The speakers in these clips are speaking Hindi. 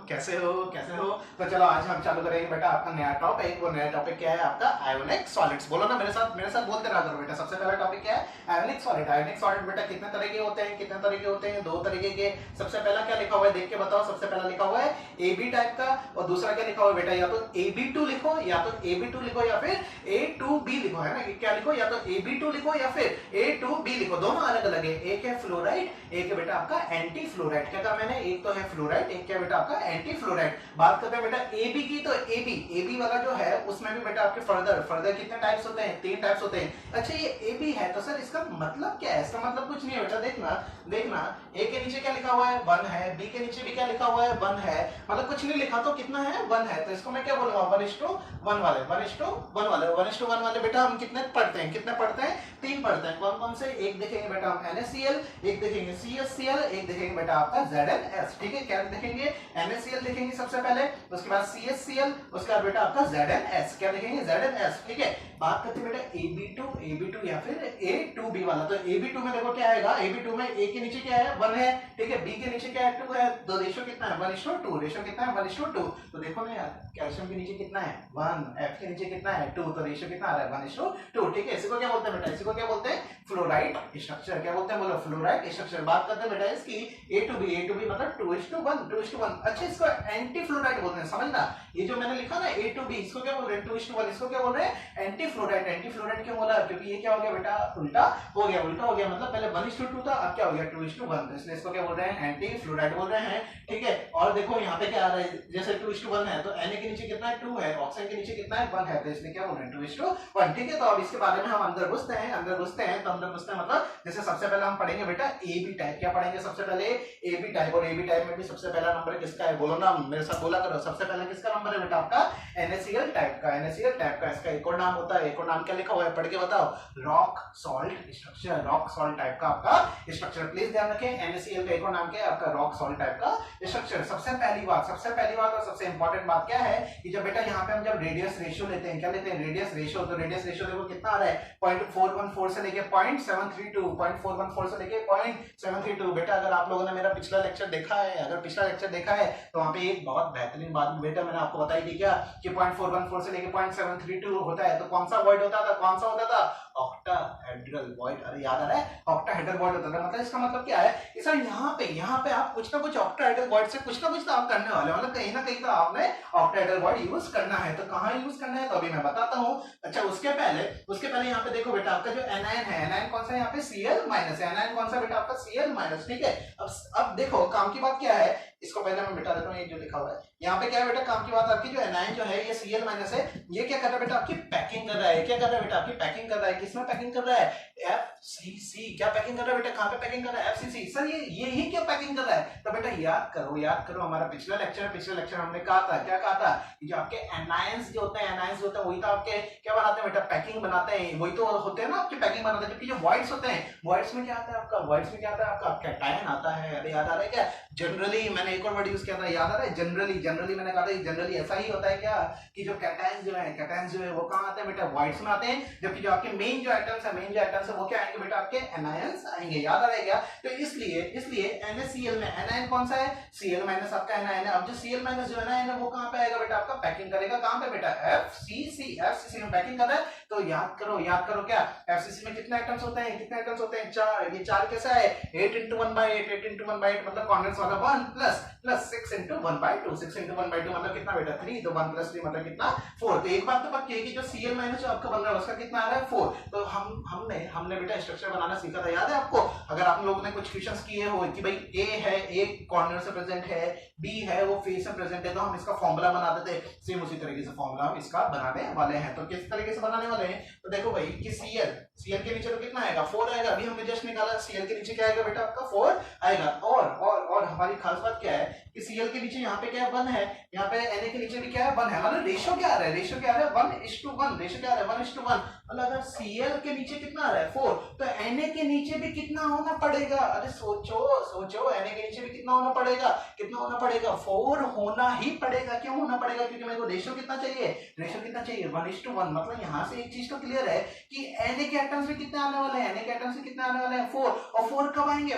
कैसे हो कैसे हो। तो चलो आज हम चालू करेंगे बेटा आपका नया टॉपिक। वो नया टॉपिक क्या है आपका आयोनिक सॉलिड्स। बोलो ना मेरे साथ बोलते रहा करो बेटा। सबसे पहला टॉपिक क्या है आयोनिक सॉलिड। आयोनिक सॉलिड बेटा कितने तरह के होते हैं, कितने तरह के होते हैं? दो तरीके के। सबसे पहला क्या लिखा हुआ है देख के बताओ। सबसे पहला लिखा हुआ है AB टाइप का और दूसरा क्या लिखा हुआ है बेटा या तो AB2 लिखो या तो AB2 लिखो या फिर A2B लिखो, है ना। क्या लिखो या तो AB2 लिखो या फिर A2B लिखो, दोनों अलग अलग है। एक है फ्लोराइड, एक है बेटा आपका एंटी फ्लोराइड। क्या कहा मैंने, एक तो है फ्लोराइड, एक क्या बेटा आपका एंटी फ्लोराइड। बात करते हैं बेटा AB की, तो AB वाला जो है उसमें भी बेटा आपके फर्दर कितने टाइप्स होते हैं? 3 टाइप्स होते हैं। अच्छा ये AB है तो सर इसका मतलब क्या है? इसका मतलब कुछ नहीं है बेटा। देखना A के नीचे क्या लिखा हुआ है 1 है, B के नीचे भी क्या लिखा हुआ है 1 है, मतलब कुछ नहीं लिखा तो कितना है 1 है। तो इसको मैं क्या बोलूंगा 1:1 वाले 1:1 वाले बेटा हम कितने पढ़ते हैं 3 पढ़ते हैं। कौन कौन से? एक देखेंगे बेटा हम NaCl, एक देखेंगे CaCl, एक देखेंगे बेटा आपका ZnS। ठीक है, क्या देखेंगे? NaCl देखेंगे सबसे पहले, उसके बाद CaCl, उसके बाद बेटा आपका ZnS। क्या देखेंगे? ZnS। ठीक है, बात करते हैं बेटा AB2 या फिर A2B वाला। तो AB2 में देखो क्या आएगा, AB2 में A के नीचे क्या है 1 है, ठीक है, B के नीचे क्या है 2 है, तो रेशियो कितना है 1:2। रेशियो कितना है 1:2। तो देखो ना यार, कैल्शियम के नीचे कितना है 1, F के नीचे कितना है 2, तो रेशियो कितना आ रहा है 1:2। ठीक है, इसी को क्या बोलते हैं बेटा? इसी को क्या बोलते हैं? Fluoride structure. क्या बोलते हैं बोलो? Fluoride structure. बात करते हैं बेटा इसकी A2B मतलब 2:1। अच्छा इसको एंटी फ्लोराइड बोलते हैं, समझना। ये जो मैंने लिखा ना A2B, इसको क्या बोल रहे हैं 2:1, इसको क्या बोल रहे हैं? Anti fluoride. एंटी फ्लोराइड क्यों बोला? क्योंकि ये क्या हो गया बेटा उल्टा हो गया मतलब पहले 1:2 था, अब क्या हो गया 2:1, तो इसलिए इसको क्या बोल रहे हैं? एंटी फ्लोराइड बोल रहे हैं। ठीक है, और देखो यहाँ पे क्या आ रहा है, जैसे 2:1 है तो Na के नीचे कितना है 2 है, ऑक्सीजन के नीचे कितना है 1 है, तो इसलिए क्या बोल रहे हैं 2:1। ठीक है, तो अब इसके बारे में हम अंदर घुसते हैं मतलब जैसे सबसे पहले हम पढ़ेंगे बेटा AB टाइप। क्या पढ़ेंगे सबसे पहले? AB type. और AB टाइप में भी सबसे पहला नंबर किसका है? बोलो ना, मेरे साथ बोला करो। सबसे पहला किसका नंबर है बेटा आपका? NaCl टाइप का। इसका एक और नाम होता है, एक और नाम क्या लिखा हुआ है पढ़ के बताओ? Rock salt structure. Rock salt type का आपका स्ट्रक्चर। प्लीज ध्यान रखें, NaCl का एक और नाम क्या है आपका? रॉक सॉल्ट टाइप का स्ट्रक्चर। सबसे पहली बात और सबसे इंपॉर्टेंट बात क्या है कि जब बेटा यहाँ पे हम जब रेडियस रेशियो लेते हैं, क्या लेते हैं? Radius ratio. तो रेडियस रेशियो देखो कितना आ रहा है 0.414 से लेके 0.414 से लेके 0.732। बेटा अगर आप लोगों ने मेरा पिछला लेक्चर देखा है तो वहां पे एक बहुत बेहतरीन बात बेटा मैंने आपको बताई थी क्या, कि 0.414 से लेके 0.732 होता है, तो कौन सा वॉइड होता था? Octahedral void. अरे याद आ रहा है, ऑक्टाहेड्रल वॉइड होता था। मतलब इसका मतलब क्या है कि सर यहाँ पे आप कुछ ना कुछ ऑक्टाहेड्रल वॉइड से कुछ ना कुछ तो आप करने वाले हो, मतलब कहीं ना कहीं तो आपने ऑक्टाहेड्रल वॉइड यूज करना है। तो कहाँ यूज करना है तो अभी मैं बताता हूँ। अच्छा उसके पहले यहाँ पे देखो बेटा आपका जो एनायन है, एनायन कौन सा है यहाँ पे? Cl- है। एनायन कौन सा बेटा आपका? Cl-। ठीक है, अब देखो काम की बात क्या है, इसको पहले मैं मिटा देता हूँ। ये जो लिखा हुआ है यहाँ पे क्या है बेटा, काम की बात आपकी जो एनायन जो है ये Cl- है, ये क्या कर रहा है बेटा? आपकी पैकिंग कर रहा है। क्या कर रहा है बेटा? आपकी पैकिंग कर रहा है। किसमें पैकिंग कर रहा है? FCC। क्या पैकिंग कर रहा है बेटा? कहाँ पे पैकिंग कर रहा है? FCC। सर ये ही क्यों पैकिंग कर रहा है? तो बेटा याद करो हमारा पिछले लेक्चर हमने कहा था, क्या कहा था कि जो आपके एनायंस जो होते हैं वही तो आपके क्या बनाते हैं बेटा? पैकिंग बनाते हैं, वही तो होते हैं ना आपके पैकिंग बनाते हैं। जबकि जो वॉइड्स होते हैं, वॉइड्स में क्या आता है आपका? कैटायन आता है। अरे याद आ रहा है क्या? जनरली मैंने एक और वर्ड यूज किया था, याद आ रहा है? जनरली मैंने कहा था जनरली ऐसा ही होता है क्या, कि जो कैटायंस जो है वो कहाँ आते हैं बेटा? वॉइड्स में आते हैं। जबकि जो आपके मेन जो आइटम्स है वो क्या आएंगे बेटा? आपके एनायंस आएंगे। याद आ रहा है क्या? तो इसलिए NaCl में एनायन कौन सा है? Cl- आपका एनायन है। अब जो Cl- जो एनायन है वो कहाँ पे आएगा बेटा? आपका पैकिंग करेगा कहाँ पे बेटा? FCC में पैकिंग कर रहा है। तो याद करो क्या FCC में कितने आइटम्स होते हैं? 4। ये 4 कैसा है? 8:1/8 मतलब कॉन्वेक्स वाला 1 प्लस 6:1/2 मतलब कितना बेटा? 3। तो 1 + 3 मतलब कितना? 4। तो एक बात तो पक्की है कि जो Cl- जो आपका बन रहा है उसका कितना आ रहा है? 4। तो हमने बेटा स्ट्रक्चर बनाना सीखा था, याद है आपको? अगर आप लोगों ने कुछ क्वेश्चंस किए हो कि भाई A है, A कॉर्नर से प्रेजेंट है, B है वो फेस में प्रेजेंट है, तो हम इसका फॉर्मूला बनाते थे। सेम उसी तरीके से फॉर्मूला हम इसका बनाने वाले हैं। तो किस तरीके से बनाने वाले हैं? तो देखो भाई कि Cl के नीचे तो कितना आएगा? 4 आएगा। अभी हमने जस्ट निकाला, Cl के नीचे क्या आएगा बेटा? आपका 4 आएगा। और हमारी खास बात क्या है कि Cl के नीचे यहाँ पे क्या है? 1 है। यहाँ पे Na के नीचे भी क्या है? 1 है। मतलब रेशियो क्या आ रहा है? 1:1। रेशियो क्या आ रहा है? 1:1। मतलब अगर Cl के नीचे कितना आ रहा है? 4, तो Na के नीचे भी कितना होना पड़ेगा? अरे सोचो Na के नीचे भी कितना होना पड़ेगा? 4 होना ही पड़ेगा। क्यों होना पड़ेगा? क्योंकि मेरे को रेशियो कितना चाहिए? 1:1। मतलब यहाँ से एक चीज तो क्लियर है कि Na के एटम्स में कितने आने वाले हैं? 4। और 4 कब आएंगे?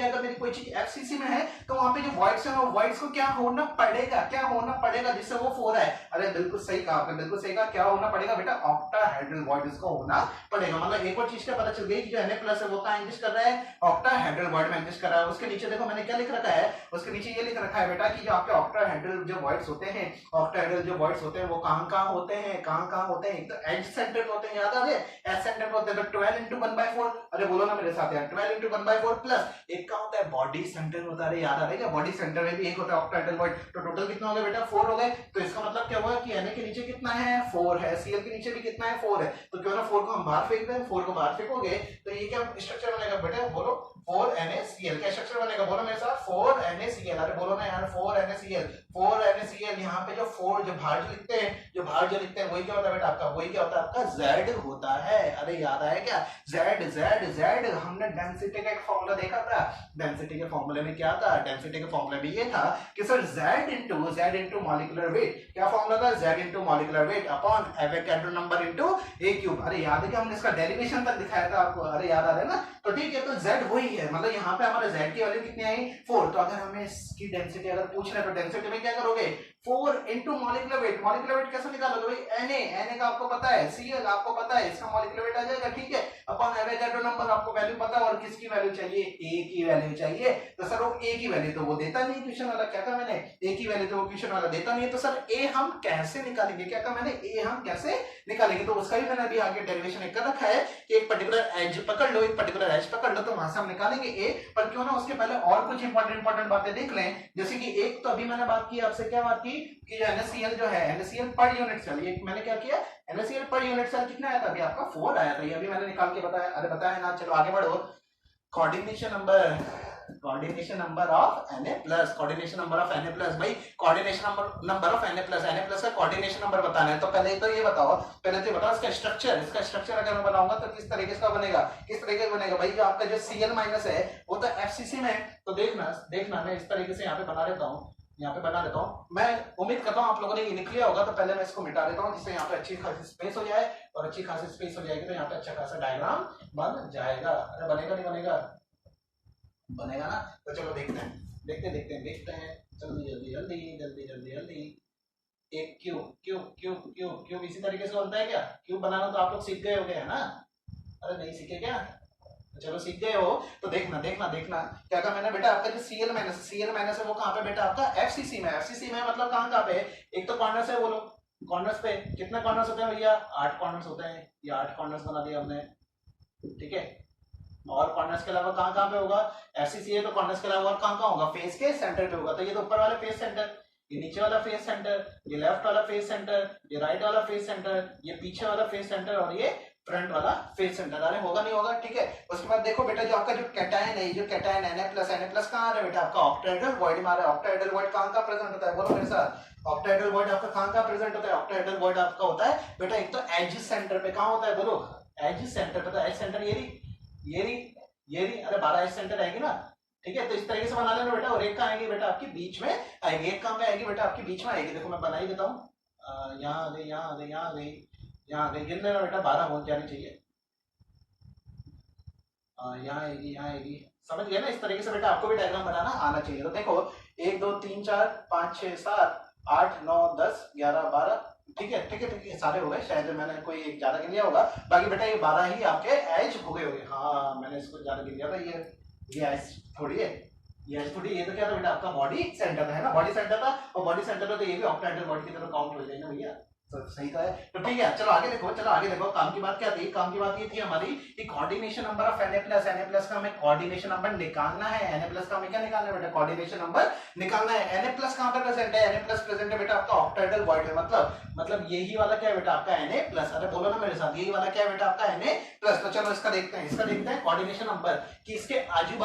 अगर मेरी कोई चीज FCC में है तो वहां पे जो वॉइड्स है वो वॉइड्स को क्या होना पड़ेगा, क्या होना पड़ेगा जिससे वो 4 है? अरे बिल्कुल सही कहा आपने, बिल्कुल सही कहा। क्या होना पड़ेगा बेटा? ऑक्टाहेड्रल वॉइड इसको होना पड़ेगा। मतलब एक और चीज का पता चल गई कि जो Na+ है वो कहां एग्जिस्ट कर रहा है? ऑक्टाहेड्रल वॉइड में एग्जिस्ट कर रहा है। उसके नीचे देखो मैंने क्या लिख रखा है, उसके नीचे ये लिख रखा है बेटा कि जो आपके ऑक्टाहेड्रल जो वॉइड्स होते हैं, ऑक्टाहेड्रल जो वॉइड्स होते हैं वो कहां होते हैं, कहां होते हैं? एक तो एज सेंटर होते हैं, याद आ रहे? एज सेंटर होते हैं तो 12 into 1/4, अरे बोलो ना मेरे साथ यार, 12 into 1/4 प्लस एक का होता है बॉडी सेंटर होता है। याद आ रहा है क्या? बॉडी सेंटर में भी एक होता है ऑक्टाहेड्रल वॉइड। तो टोटल कितना हो गया बेटा? 4 हो गए। तो इसका मतलब क्या हुआ कि Na के नीचे कितना है? 4 है। Cl के नीचे भी कितना है? 4 है। तो क्यों ना 4 को हम बाहर फेंक दें? 4 को बाहर फेंकोगे तो ये क्या स्ट्रक्चर बनेगा बेटा? बोलो 4NaCl। क्या स्ट्रक्चर बनेगा? बोलो मेरे साथ, 4NaCl। अरे बोलो ना यार, 4NaCl। 4NaCl। यहाँ पे जो 4 जो बाहर जो लिखते हैं, जो बाहर जो लिखते हैं वही क्या होता है बेटा आपका? वही क्या होता है आपका? Z होता है। अरे याद आया क्या? Z हमने डेंसिटी का एक फॉर्मूला देखा था। डेंसिटी के फॉर्मूले में क्या था? डेंसिटी के फॉर्मूले में ये था कि sir Z into molecular weight. क्या फॉर्मूला था? Z into molecular weight upon Avogadro number into A³। अरे याद है कि हमने इसका डेरिवेशन तक दिखाया था आपको? अरे याद आ रहा है ना? तो ठीक है, तो Z वही है। मतलब यहाँ पे हमारे Z की वैल्यू कितनी आई? 4। तो अगर हमें इसकी डेंसिटी अगर पूछ रहे हैं तो डेंसिटी में क्या करोगे? 4 into molecular weight. Molecular weight कैसे निकालोगे भाई? Na का आपको पता है, Cl आपको पता है, इसका मॉलिक्यूलर वेट आ जाएगा। ठीक है, अपॉन एवोगाड्रो नंबर आपको वैल्यू पता है, और किसकी वैल्यू चाहिए? A की वैल्यू चाहिए। तो सर वो A की वैल्यू तो वो देता नहीं क्वेश्चन वाला। क्या कहा मैंने? A की वैल्यू तो वो क्वेश्चन वाला देता नहीं है। तो सर A हम कैसे निकालेंगे? क्या कहा मैंने? A हम कैसे निकालेंगे? तो उसका भी मैंने अभी आगे डेरिवेशन कर रखा है कि एक पर्टिकुलर एज पकड़ लो, एक पर्टिकुलर एज पकड़ लो, तो वहां से हम निकालेंगे A। पर क्यों ना उसके पहले और कुछ इंपॉर्टेंट बातें देख लें। जैसे कि एक तो अभी मैंने बात की आपसे, क्या बात की कि जो NaCl जो है, NaCl पर यूनिट सेल, ये मैंने क्या किया? NaCl पर यूनिट सेल कितना आया था? अभी आपका 4 आया था। ये अभी मैंने निकाल के बताया। अरे बताया ना? चलो आगे बढ़ो। Coordination number of Na+, coordination number of Na+। भाई कोऑर्डिनेशन नंबर ऑफ Na+ का कोऑर्डिनेशन नंबर बताना है। तो पहले तो ये बताओ, इसका स्ट्रक्चर। इसका स्ट्रक्चर अगर मैं बनाऊंगा तो किस तरीके से बनेगा? किस तरीके से बनेगा भाई? जो आपका जो Cl- है वो तो FCC में है। तो देखना मैं इस तरीके से यहाँ पे बना लेता हूँ, यहाँ पे बना लेता हूँ। मैं उम्मीद करता हूँ आप लोगों ने ये लिख लिया होगा। तो पहले मैं इसको मिटा देता हूँ जिससे यहाँ पे अच्छी खासी स्पेस हो जाए, और अच्छी खासी स्पेस हो जाएगी तो यहाँ पे अच्छा खासा डायग्राम बन जाएगा। अरे बनेगा नहीं बनेगा? बनेगा ना? तो चलो देखते हैं, देखते हैं। जल्दी। एक क्यूब इसी तरीके से बनता है क्या? क्यूब बनाना तो आप लोग सीख गए हो गए है ना? अरे नहीं सीखे क्या? चलो सीख गए हो तो देखना। क्या कहा मैंने बेटा? आपका जो Cl- है वो कहाँ पे बेटा? आपका FCC में। FCC में मतलब कहाँ पे? एक तो कॉर्नर्स है, बोलो कॉर्नर्स पे कितने कॉर्नर्स होते हैं भैया? 8 कॉर्नर्स होते हैं। ये 8 कॉर्नर्स बना दिया हमने। ठीक है, और कॉर्नर्स के अलावा कहाँ पे होगा? FCC है तो कॉर्नर्स के अलावा और कहाँ होगा? फेस के सेंटर पे होगा। तो ये तो ऊपर वाला फेस सेंटर, ये नीचे वाला फेस सेंटर, ये लेफ्ट वाला फेस सेंटर, ये राइट वाला फेस सेंटर, ये पीछे वाला फेस सेंटर, और ये फ्रंट वाला फेस सेंटर। अरे होगा नहीं होगा? ठीक है। उसके बाद देखो बेटा, जो आपका जो कैटायन है, जो कैटायन Na+ कहाँ आ रहा है बेटा? आपका ऑक्टाहेड्रल वॉइड में आ रहा है। ऑक्टाहेड्रल वॉइड कहाँ प्रेजेंट होता है? बोलो मेरे साथ। ऑक्टाहेड्रल वॉइड आपका कहाँ प्रेजेंट होता है? ऑक्टाहेड्रल वॉइड आपका होता है बेटा एक तो एज सेंटर पे। कहाँ होता है? बोलो एज सेंटर पे। तो एज सेंटर ये रही। अरे 12 एज सेंटर आएगी ना? ठीक है, तो इस तरीके से बना लेना बेटा। और एक कहाँ आएगी बेटा? आपकी बीच में आएगी। एक कहाँ पे आएगी बेटा? आपकी बीच में आएगी। देखो मैं बना ही देता हूँ। यहाँ आ गई। गिन लेना बेटा, 12 हो जानी चाहिए। यहाँ आएगी। समझ गए ना? इस तरीके से बेटा आपको भी डायग्राम बनाना आना चाहिए। तो देखो 1 2 3 4 5 6 7 8 9 10 11 12। ठीक है, सारे हो गए। शायद मैंने कोई एक ज्यादा गिन लिया होगा। बाकी बेटा ये 12 ही आपके एज हो गए होंगे। हाँ मैंने इसको ज्यादा गिन लिया था। ये एज थोड़ी है, ये तो क्या था बेटा? आपका बॉडी सेंटर था, है ना? बॉडी सेंटर था, और बॉडी सेंटर था तो ये भी ऑक्टाहेड्रल बॉडी की तरह काउंट हो जाएगा भैया। तो सही तो है। तो ठीक है, चलो आगे देखो। काम की बात क्या थी? काम की बात ये थी हमारी कि कोऑर्डिनेशन नंबर ऑफ Na+ का हमें कोऑर्डिनेशन नंबर निकालना है। Na+ का हमें क्या निकालना है बेटा? कोऑर्डिनेशन नंबर निकालना है। Na+ कहां पे प्रेजेंट है? Na+ प्रेजेंट है बेटा आपका ऑक्टाहेड्रल वॉइड में। मतलब यही वाला क्या है बेटा? आपका Na+। अरे बोलो ना मेरे साथ, यही वाला क्या है बेटा? आपका Na+। तो चलो इसका देखते हैं कोऑर्डिनेशन नंबर कि इसके आजू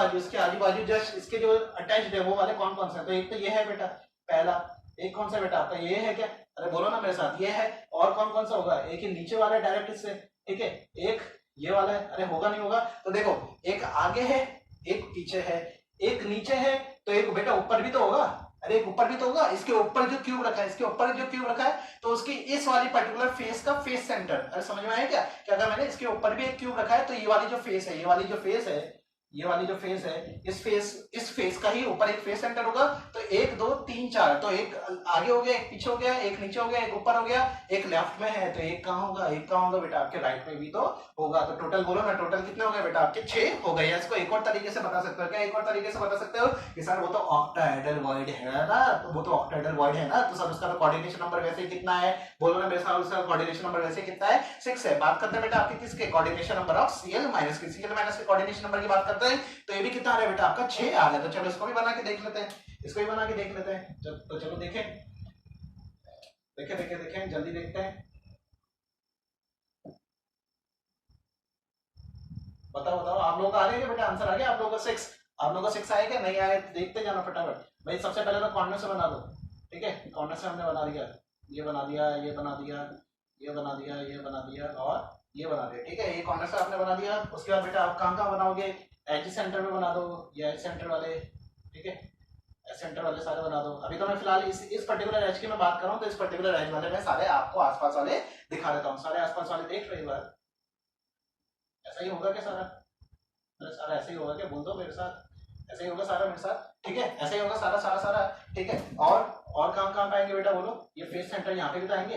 बाजू जस्ट इसके जो अटैच्ड है वो वाले कौन कौन से हैं। तो एक तो ये है बेटा पहला। एक कौन सा बेटा? आपका ये है क्या? अरे बोलो ना मेरे साथ, ये है। और कौन सा होगा? एक ही नीचे वाला डायरेक्ट इससे। ठीक है, एक ये वाला है। अरे होगा नहीं होगा? तो देखो एक आगे है, एक पीछे है, एक नीचे है, तो एक बेटा ऊपर भी तो होगा। अरे एक ऊपर भी तो होगा। इसके ऊपर जो क्यूब रखा है तो उसकी इस वाली पर्टिकुलर फेस का फेस सेंटर। अरे समझ में आया क्या? क्या कहा मैंने? इसके ऊपर भी एक क्यूब रखा है तो ये वाली जो फेस है, ये वाली जो फेस है, इस फेस का ही ऊपर एक फेस सेंटर होगा, तो 1 2 3 4, तो एक आगे हो गया, एक पीछे हो गया, एक नीचे हो गया, एक ऊपर हो गया, एक लेफ्ट में है, तो एक कहाँ होगा, एक कहाँ होगा बेटा आपके राइट में भी तो होगा। तो टोटल बोलो ना, टोटल कितने हो गए बेटा आपके 6 हो गए। इसको एक और तरीके से बता सकते हो क्या, एक और तरीके से बता सकते हो कि सर वो तो ऑक्टाहेड्रल वॉइड है ना, तो वो तो ऑक्टाहेड्रल वॉइड है ना, तो सर उसका तो कोऑर्डिनेशन नंबर वैसे कितना है, बोलो ना मेरे साथ, उसका कोऑर्डिनेशन नंबर वैसे कितना है, 6 है। बात करते हैं बेटा आपके किसके, coordination number of Cl minus के, Cl माइनस के कोऑर्डिनेशन नंबर की बात करते हैं, तो ये भी कितना आ रहा है बेटा आपका 6 आ रहा है। तो चलो इसको भी बना के देख लेते हैं, इसको भी बना के देख लेते हैं। तो चलो देखें देखें देखें देखें, जल्दी देखते हैं, बताओ बताओ आप लोगों का आ रहा है बेटा, आंसर आ गया आप लोगों का 6, आप लोगों का 6 आया क्या, नहीं आया देखते जाना फटाफट भाई। सबसे पहले तो कॉर्नर से बना दो, ठीक है, कॉर्नर से हमने बना दिया, ये बना दिया, ये बना दिया, ये बना दिया, ये बना दिया और ये बना दिया, ठीक है, ये कॉर्नर से आपने बना दिया। उसके बाद बेटा आप कहाँ कहाँ बनाओगे, एज सेंटर में बना दो, ये एज सेंटर वाले, ठीक है, एज सेंटर वाले सारे बना दो। अभी तो मैं फिलहाल इस पर्टिकुलर एज की मैं बात कर रहा हूँ, तो इस पर्टिकुलर एज वाले में सारे आपको आसपास वाले दिखा देता हूँ, सारे आसपास वाले देख रहे बार, ऐसा ही होगा क्या सारा, सारा ऐसे ही होगा क्या, बोल दो मेरे साथ, ऐसे ही होगा सारा मेरे साथ, ठीक है, ऐसे ही होगा सारा सारा सारा, ठीक है। और कहाँ कहाँ पाएंगे बेटा बोलो, ये फेस सेंटर यहाँ पे भी तो आएंगे,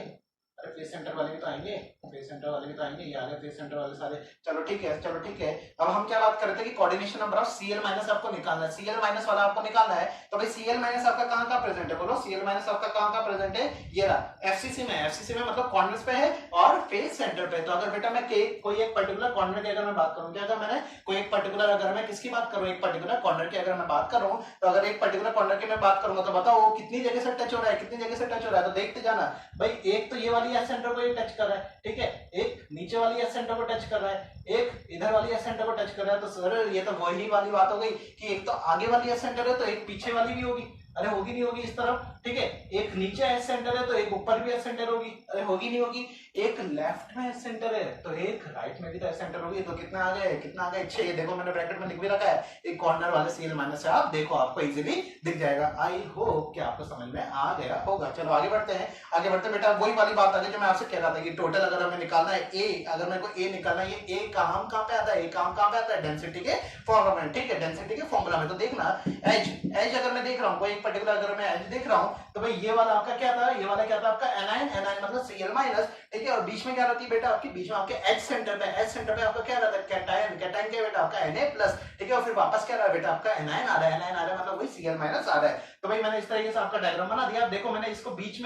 अरे फेस सेंटर वाले भी तो आएंगे, फेस सेंटर वाले भी तो आएंगे, ये आ गए फेस सेंटर वाले सारे। चलो ठीक है, चलो ठीक है। अब हम क्या बात कर रहे थे कि coordination number of Cl minus आपको निकालना है, Cl माइनस वाला आपको निकालना है। तो भाई Cl माइनस आपका कहाँ कहाँ प्रेजेंट है, बोलो Cl माइनस आपका कहाँ कहाँ प्रेजेंट है, ये रहा FCC में, FCC में मतलब कॉर्नर्स पे है और फेस सेंटर पे। तो अगर बेटा मैं कोई एक पर्टिकुलर कॉर्नर की अगर मैं बात करूं, क्या अगर मैंने कोई एक पर्टिकुलर, अगर मैं किसकी बात करूं, एक पर्टिकुलर कॉर्नर की अगर मैं बात करूं, तो अगर एक पर्टिकुलर कॉर्नर की मैं बात करूंगा तो बताओ वो कितनी जगह से टच हो रहा है, कितनी जगह से टच हो रहा है, तो देखते जाना भाई। एक तो ये वाली एस सेंटर को ये टच कर रहा है, ठीक है, एक नीचे वाली एस सेंटर को टच कर रहा है, एक इधर वाली एस सेंटर को टच कर रहा है। तो सर ये तो वही वाली बात हो गई कि एक तो आगे वाली एस सेंटर है तो एक पीछे वाली भी होगी, अरे होगी नहीं होगी इस तरफ, ठीक है, एक नीचे एस सेंटर है तो एक ऊपर भी एस सेंटर होगी, अरे होगी नहीं होगी, एक लेफ्ट में एस सेंटर है तो एक राइट में भी तो एस सेंटर होगी। तो कितना आ गए, कितना आ गए 6, देखो मैंने ब्रैकेट में लिख भी रखा है, एक कॉर्नर वाले Cl माइनस से आप देखो, आपको इजीली दिख जाएगा। आई होप कि आपको समझ में आ गया होगा। चलो आगे बढ़ते हैं, आगे बढ़ते बेटा वही वाली बात आ गई जो मैं आपसे कह रहा था कि टोटल अगर हमें निकालना है ए, अगर मेरे को ए निकालना है, ये ए काम कहाँ पे आता है, ए काम कहाँ पे आता है, डेंसिटी के फॉर्मूला में, ठीक है, डेंसिटी के फॉर्मूला में। तो देखना एज अगर मैं देख रहा हूँ कोई एक पर्टिकुलर, अगर मैं एज देख रहा हूँ तो भाई ये वाला आपका क्या था, ये वाला क्या था आपका एनाइन, एनाइन मतलब Cl माइनस, ठीक है, और बीच में क्या रहती है बेटा आपकी, बीच में आपके एच सेंटर पे, एच सेंटर पे आपका क्या रहता है कैटायन, कैटायन क्या बेटा आपका Na+, ठीक है, और फिर वापस क्या रहा है बेटा आपका एनाइन आ रहा है, एनाइन आ रहा है मतलब वही Cl माइनस आ रहा है। तो भाई मैंने इस तरीके से आपका डायग्राम बना दिया। देखो मैंने इसको बीच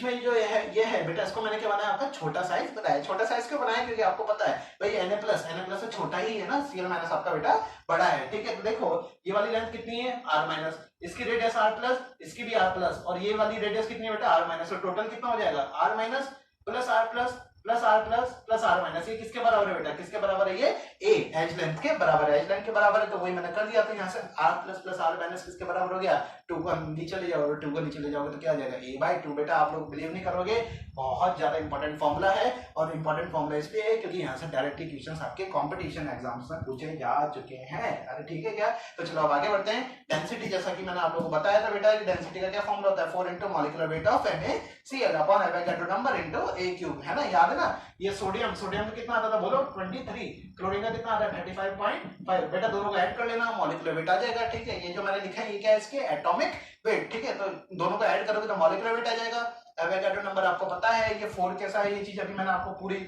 में जो ये है बेटा, इसको मैंने क्या बनाया आपका छोटा साइज बनाया। छोटा साइज क्यों बनाया, क्योंकि आपको पता है भाई Na+ से छोटा ही है ना, Cl माइनस आपका बेटा बड़ा है, ठीक है। तो देखो ये वाली लेंथ कितनी है r-, इसकी रेडियस r+, इसकी भी r+, और ये वाली रेडियस कितनी है बेटा r-, तो टोटल कितना हो जाएगा r- plus r+ plus r+, ये किसके बराबर है बेटा, किसके बराबर है, ये a एज लेंथ के बराबर है, एज लेंथ के बराबर है। तो वही मैंने कर दिया, तो यहाँ से r+ प्लस r- किसके बराबर हो गया, 2 को नीचे ले जाओ, 2 को नीचे ले जाओगे तो क्या आ जाएगा a/2। बेटा आप लोग बिलीव नहीं करोगे, बहुत ज्यादा इंपॉर्टेंट फॉर्मूला है, और इंपॉर्टेंट फॉर्मूला इसलिए है क्योंकि यहाँ से डायरेक्टली क्वेश्चंस आपके कंपटीशन एग्जाम्स में पूछे जा चुके हैं। अरे ठीक है क्या, तो चलो अब आगे बढ़ते हैं। डेंसिटी, जैसा कि मैंने आप लोगों को बताया था बेटा, डेंसिटी का क्या फॉर्मूला होता है, 4 × molecular weight of NaCl upon Avogadro number into A³ है ना, याद है ना। ये सोडियम में कितना आता था बोलो 23, क्लोरीन का कितना आता है 35.5। बेटा दोनों को ऐड कर लेना, मॉलिक्यूलर वेट आ जाएगा, ठीक है। ये जो मैंने लिखा है ये क्या है, इसके एटॉमिक वेट, ठीक है, तो दोनों को ऐड करोगे तो मॉलिक्यूलर वेट आ जाएगा। एवोगैड्रो नंबर आपको पता है ये 4 कैसा है, ये चीज अभी मैंने आपको पूरी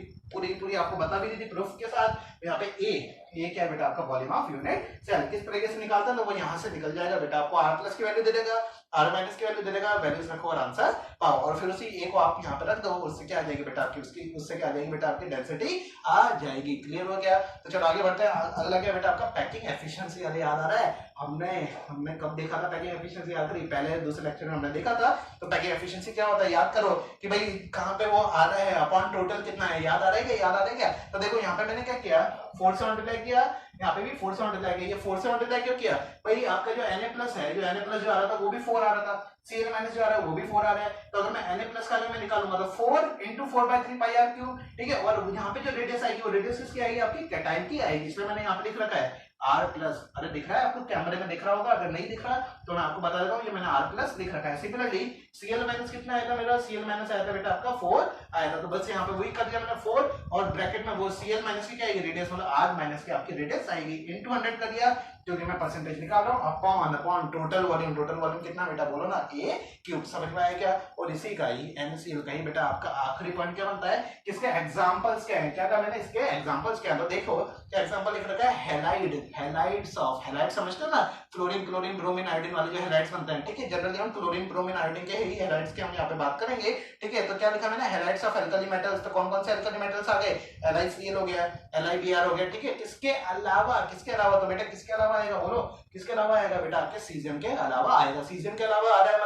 आपको बता भी दी थी प्रूफ के साथ। यहाँ पे ये क्या है बेटा आपका वॉल्यूम ऑफ यूनिट सेल, किस तरीके से निकालता है तो वो यहाँ से निकल जाएगा बेटा, आपको r+ की वैल्यू दे देगा, r- की वैल्यू दे देगा, वैल्यूज रखो और आंसर पाओ, और फिर उसी a को आप यहाँ पे रख दो, उससे क्या आ जाएगी बेटा आपकी, उससे क्या आ जाएगी बेटा आपकी डेंसिटी आ जाएगी। क्लियर हो गया। तो चलो आगे बढ़ते हैं। अगला क्या बेटा आपका पैकिंग एफिशिएंसी। अरे याद आ रहा है, हमने कब देखा था पैकिंग एफिशिएंसी, याद करिए पहले दूसरे लेक्चर में हमने देखा था। तो पैकिंग एफिशिएंसी क्या होता है, याद करो कि भाई कहाँ पे वो आ रहा है, अपॉन टोटल कितना है, याद आ रहा है क्या, याद आ रहा है क्या। तो देखो यहाँ पे मैंने क्या किया, 4 से मल्टीप्लाई किया, यहाँ पे भी 4 से मल्टीप्लाई किया। ये 4 से मल्टीप्लाई क्यों किया, भाई आपका जो Na+ है, जो Na+ जो आ रहा था वो भी 4 आ रहा था, Cl- जो आ रहा है वो भी 4 आ रहा है। तो अगर मैं Na+ का मैं निकालूंगा तो 4 × 4/3 πr³, ठीक है। और यहाँ पे जो रेडियस आएगी वो रेडियस किसकी आएगी, आपकी कैटायन की आएगी, इसलिए मैंने यहाँ पे लिख रखा है R प्लस, अरे दिख रहा है आपको, कैमरे में दिख रहा होगा, अगर नहीं दिख रहा तो मैं आपको बता देता हूँ, ये मैंने R प्लस लिख रखा है। सिमिलरली Cl माइनस कितना आया था मेरा, Cl माइनस आया था बेटा आपका 4 आया था, तो बस यहाँ पे वही कर दिया मैंने 4 और ब्रैकेट में वो Cl माइनस की क्या आएगी रेडियस, मतलब R माइनस की आपकी रेडियस आएगी, इनटू 100 कर दिया क्योंकि मैं परसेंटेज निकाल रहा हूँ, upon upon total volume, total volume कितना बेटा बोलो ना, A क्यूब, समझ में आया क्या। और इसी का ही NaCl का ही बेटा आपका आखिरी पॉइंट क्या बनता है, किसके एग्जांपल्स क्या है, क्या कहा मैंने, इसके एग्जांपल्स क्या है, तो देखो क्या एग्जांपल लिख रखा है, हैलाइड, हैलाइड्स ऑफ, हैलाइड समझते हो ना, फ्लोरीन क्लोरीन ब्रोमीन आयोडीन वाले जो हैलाइड्स बनते हैं, ठीक है, जनरली हम क्लोरीन ब्रोमीन आयोडीन के ही हैलाइड्स की हम यहाँ पे बात करेंगे, ठीक है। तो क्या लिखा मैंने, हैलाइड्स ऑफ एल्कली मेटल्स, तो कौन कौन से एल्कली मेटल्स आ गए, LiCl हो गया, LiBr हो गया, ठीक है। इसके अलावा, किसके अलावा, तो बेटा किसके अलावा आएगा बोलो, किसके अलावा आएगा बेटा, आपके सीजियम के अलावा आएगा। सीजियम के अलावा आ रहा है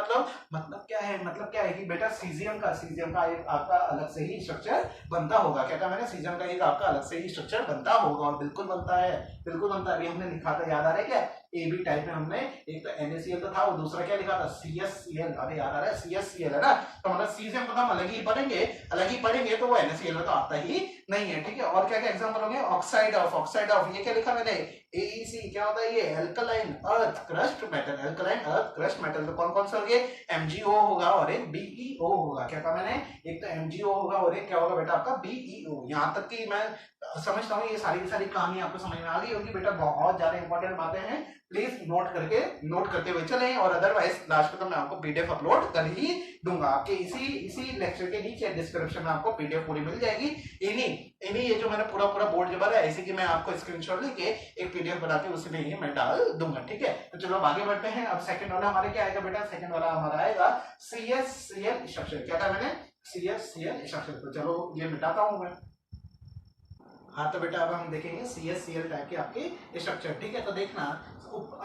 मतलब क्या है, मतलब क्या है कि बेटा सीजियम का एक आपका अलग से ही स्ट्रक्चर बनता होगा, क्या कहा मैंने, सीजियम का एक आपका अलग से ही स्ट्रक्चर बनता होगा, और बिल्कुल बनता है, बिल्कुल बनता है। अभी हमने लिखा था, याद आ रहा है क्या, AB टाइप में हमने एक तो NaCl तो था, और दूसरा क्या लिखा था, CsCl, अरे याद आ रहा है, CsCl है ना, तो मतलब सीजियम को हम अलग ही पढ़ेंगे तो वो NaCl में तो आता ही नहीं है, ठीक है। और क्या क्या एग्जांपल हो गए, ऑक्साइड ऑफ, ये क्या लिखा मैंने, AeC, क्या होता है ये, alkaline earth crust metal, alkaline earth crust metal, तो कौन कौन से होंगे, MgO होगा और एक BeO होगा, क्या कहा मैंने, एक तो MgO होगा और एक क्या होगा बेटा आपका BeO। यहाँ तक कि मैं समझता हूँ ये सारी की सारी कहानी आपको समझ में आ गई होगी बेटा, बहुत ज्यादा इंपॉर्टेंट बातें हैं, प्लीज नोट करते हुए चलें, और अदरवाइज लास्ट में तो मैं आपको PDF अपलोड कर ही दूंगा, आपके इसी लेक्चर के नीचे डिस्क्रिप्शन में आपको PDF पूरी मिल जाएगी, इन्हीं ये जो मैंने पूरा बोर्ड जो भरा है, इसी की मैं आपको स्क्रीनशॉट लेके एक PDF बना के उसमें ही मैं डाल दूंगा, ठीक है। तो चलो अब आगे बढ़ते हैं। अब सेकंड वाला हमारे क्या आएगा बेटा, सेकंड वाला हमारा आएगा CsCl स्ट्रक्चर, क्या था मैंने, CsCl स्ट्रक्चर, तो चलो ये मिटाता हूं मैं। हाँ तो बेटा अब हम देखेंगे CsCl टाइप के आपके स्ट्रक्चर, ठीक है। तो देखना,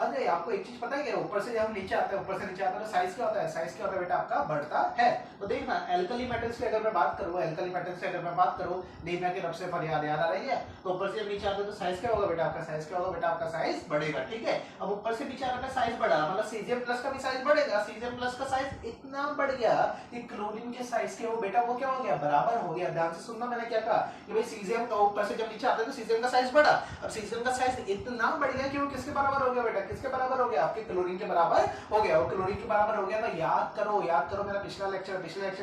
अरे आपको एक चीज पता है क्या, ऊपर से जब हम नीचे आते हैं, ऊपर से नीचे आते हैं तो साइज क्या होता है, साइज क्या होता है बेटा आपका, बढ़ता है। तो देखना एल्कली मेटल्स की अगर मैं बात करूं, नीमा के रब से फरियाद याद आ रही है, तो ऊपर से नीचे आते हैं तो साइज क्या होगा बेटा आपका, साइज बढ़ेगा, ठीक है। अब ऊपर से नीचे आने का साइज बढ़ा, मतलब सीजियम प्लस का भी साइज बढ़ेगा, सीजियम प्लस का साइज इतना बढ़ गया कि क्लोरीन के साइज के वो बेटा वो क्या हो गया, बराबर हो गया। ध्यान से सुनना, मैंने क्या कहा कि भाई सीजियम का ऊपर से जब नीचे आते हैं तो सीजियम का साइज बढ़ा, अब सीजियम का साइज इतना बढ़ गया कि वो किसके बराबर हो गया बेटा, किसके बराबर हो गया, आपके क्लोरीन के बराबर हो गया। और क्लोरीन के बराबर हो गया तो याद करो मेरा पिछले लेक्चर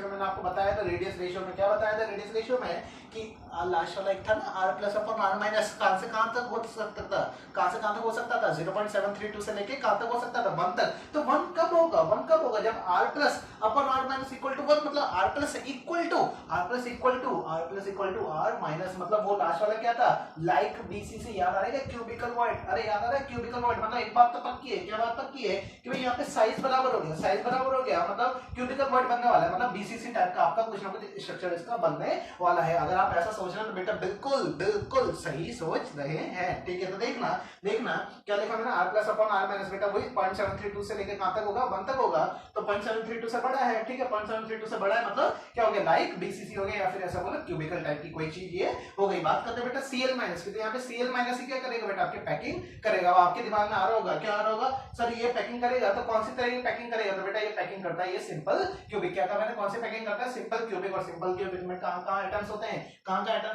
में मैंने आपको बताया था रेडियस रेशियो में, क्या बताया था रेडियस रेशियो में कि लास्ट वाला एक था ना R plus upon R minus, कहां से कहां तक हो सकता था, 0.732 से लेके कहां तक हो सकता था, 1 तक। तो 1 कब होगा जब R plus upon R minus equal to 1, मतलब R plus equal to R minus, मतलब वो लास्ट वाला क्या था, लाइक BCC, याद आ रहा है क्यूबिकल वॉइड, अरे याद आ रहा है क्यूबिकल वॉइड, मतलब एक बात तो पक्की है, क्या बात पक्की है कि भाई यहाँ पे साइज बराबर हो गया, मतलब क्यूबिकल वॉइड बनने वाला है, मतलब BCC टाइप का आपका कुछ ना कुछ स्ट्रक्चर इसका बनने वाला है। अगर आप ऐसा सोच रहे हो तो बेटा बिल्कुल सही सोच रहे हैं, ठीक है। तो देखना क्या लिखा मैंने, R plus upon R minus, बेटा वही 0.732 से लेके कहां तक होगा, 1 तक होगा, तो 0.732 से बड़ा है, ठीक है, 0.732 से बड़ा है, मतलब क्या हो गया, लाइक BCC हो गया, या फिर ऐसा बोलो क्यूबिकल टाइप की कोई चीज ये हो गई। बात करते हैं बेटा Cl माइनस की, तो यहाँ पे Cl माइनस ही क्या करेगा बेटा, आपके पैकिंग करेगा। आपके दिमाग में आ रहा होगा, क्या आ रहा होगा, सर ये पैकिंग करेगा, तो कौन सी तरह की पैकिंग करेगा, तो बेटा ये पैकिंग करता है ये सिंपल क्यूबिक, क्या था मैंने, कौन सी पैकिंग करता है, सिंपल क्यूबिक। और सिंपल क्यूबिक में कहां एटम्स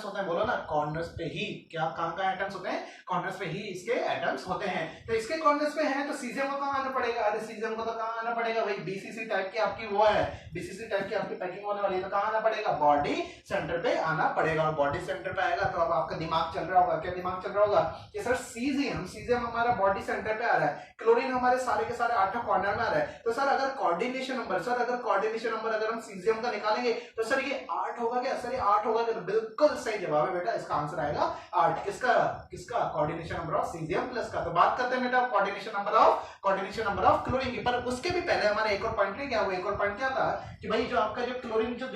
होते हैं, बोलो ना, कॉर्नर्स पे ही, क्या कहां एटम्स होते हैं, कॉर्नर्स पे ही इसके एटम्स होते हैं। तो इसके कॉर्नर्स पे हैं तो सीजियम को कहां आना पड़ेगा, अरे सीजियम को तो कहां आना पड़ेगा भाई, BCC टाइप की आपकी वो है, BCC टाइप की आपकी पैकिंग होने वाली है, तो कहां आना पड़ेगा, बॉडी सेंटर पे आना पड़ेगा। और बॉडी सेंटर पे आएगा तो अब आपका दिमाग चल रहा होगा, क्या दिमाग चल रहा होगा कि सर सीजियम हमारा बॉडी सेंटर पे आ रहा है, क्लोरीन हमारे सारे के सारे 8 कॉर्नर में आ रहा है, तो सर अगर कोऑर्डिनेशन नंबर अगर हम सीजियम का निकालेंगे तो सर ये 8 होगा क्या, सर ये 8 होगा क्या, तो बिल्कुल सही जवाब है बेटा, इसका आंसर आएगा 8। किसका coordination number of caesium plus का। तो बात करते हैं बेटा कोऑर्डिनेशन नंबर ऑफ क्लोरीन की। पर उसके भी पहले हमारा एक और पॉइंट क्या हुआ, एक और पॉइंट क्या था कि भाई जो आपका जो क्लोरीन जो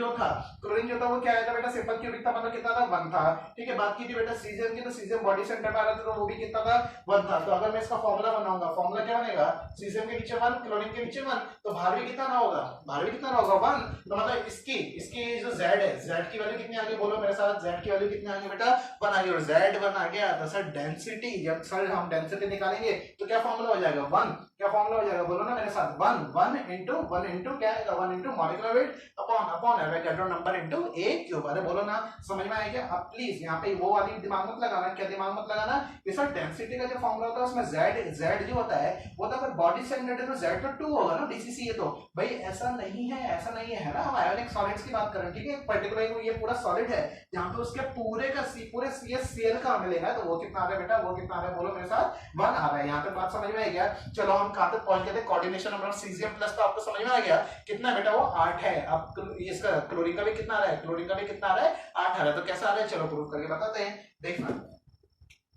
था वो क्या आया था बेटा, सिंपल क्यूबिक था, मतलब कितना था, 1 था, ठीक है। बात की थी बेटा सीजियम की, तो सीजियम बॉडी सेंटर पे आ रहा था, तो वो भी कितना था, 1 था। तो अगर मैं इसका फॉर्मूला बनाऊंगा, फॉर्मूला क्या बनेगा, सीजियम के नीचे 1, क्लोरीन के नीचे 1, तो बाहर भी कितना ना होगा, 1। तो मतलब इसकी जो Z है, Z की वैल्यू कितनी आ गई, बोलो मेरे साथ, Z की वैल्यू कितनी आ गई बेटा, 1 आ गई। और Z 1 आ गया तो सर डेंसिटी, जब सर हम डेंसिटी निकालेंगे तो क्या फॉर्मूला हो जाएगा, 1 क्या फॉर्मूला हो जाएगा, बोलो ना मेरे साथ, वन इंटू क्या आएगा, one into molecular weight upon Avogadro number into a cube. अरे बोलो ना, समझ में आया क्या? अब प्लीज यहाँ पे वो वाली दिमाग मत लगाना, क्या दिमाग मत लगाना, ये सर डेंसिटी का जो फॉर्मूला होता है उसमें जेड जो होता है वो तो अगर बॉडी सेंटर्ड है तो जेड तो 2 होगा ना, डीसीसी है तो भाई ऐसा नहीं है ना, हम आयोनिक सॉलिड्स की बात कर रहे हैं, ठीक है। पर्टिकुलर ये पूरा सॉलिड है जहां पे उसके पूरे का पूरे CsCl का मिलेगा, तो वो कितना आ रहा है बेटा, वो कितना आ रहा है, बोलो मेरे साथ, 1 आ रहा है। यहाँ पे बात समझ में आई क्या? चलो हम कहां तक पहुंच गए थे, कोऑर्डिनेशन नंबर सीजियम प्लस, तो आपको समझ में आ गया कितना बेटा, वो 8 है। अब इसका क्लोरीन का भी कितना आ रहा है, क्लोरीन का भी कितना आ रहा है, 8 आ रहा है। तो कैसा आ रहा है, चलो प्रूव करके बताते हैं।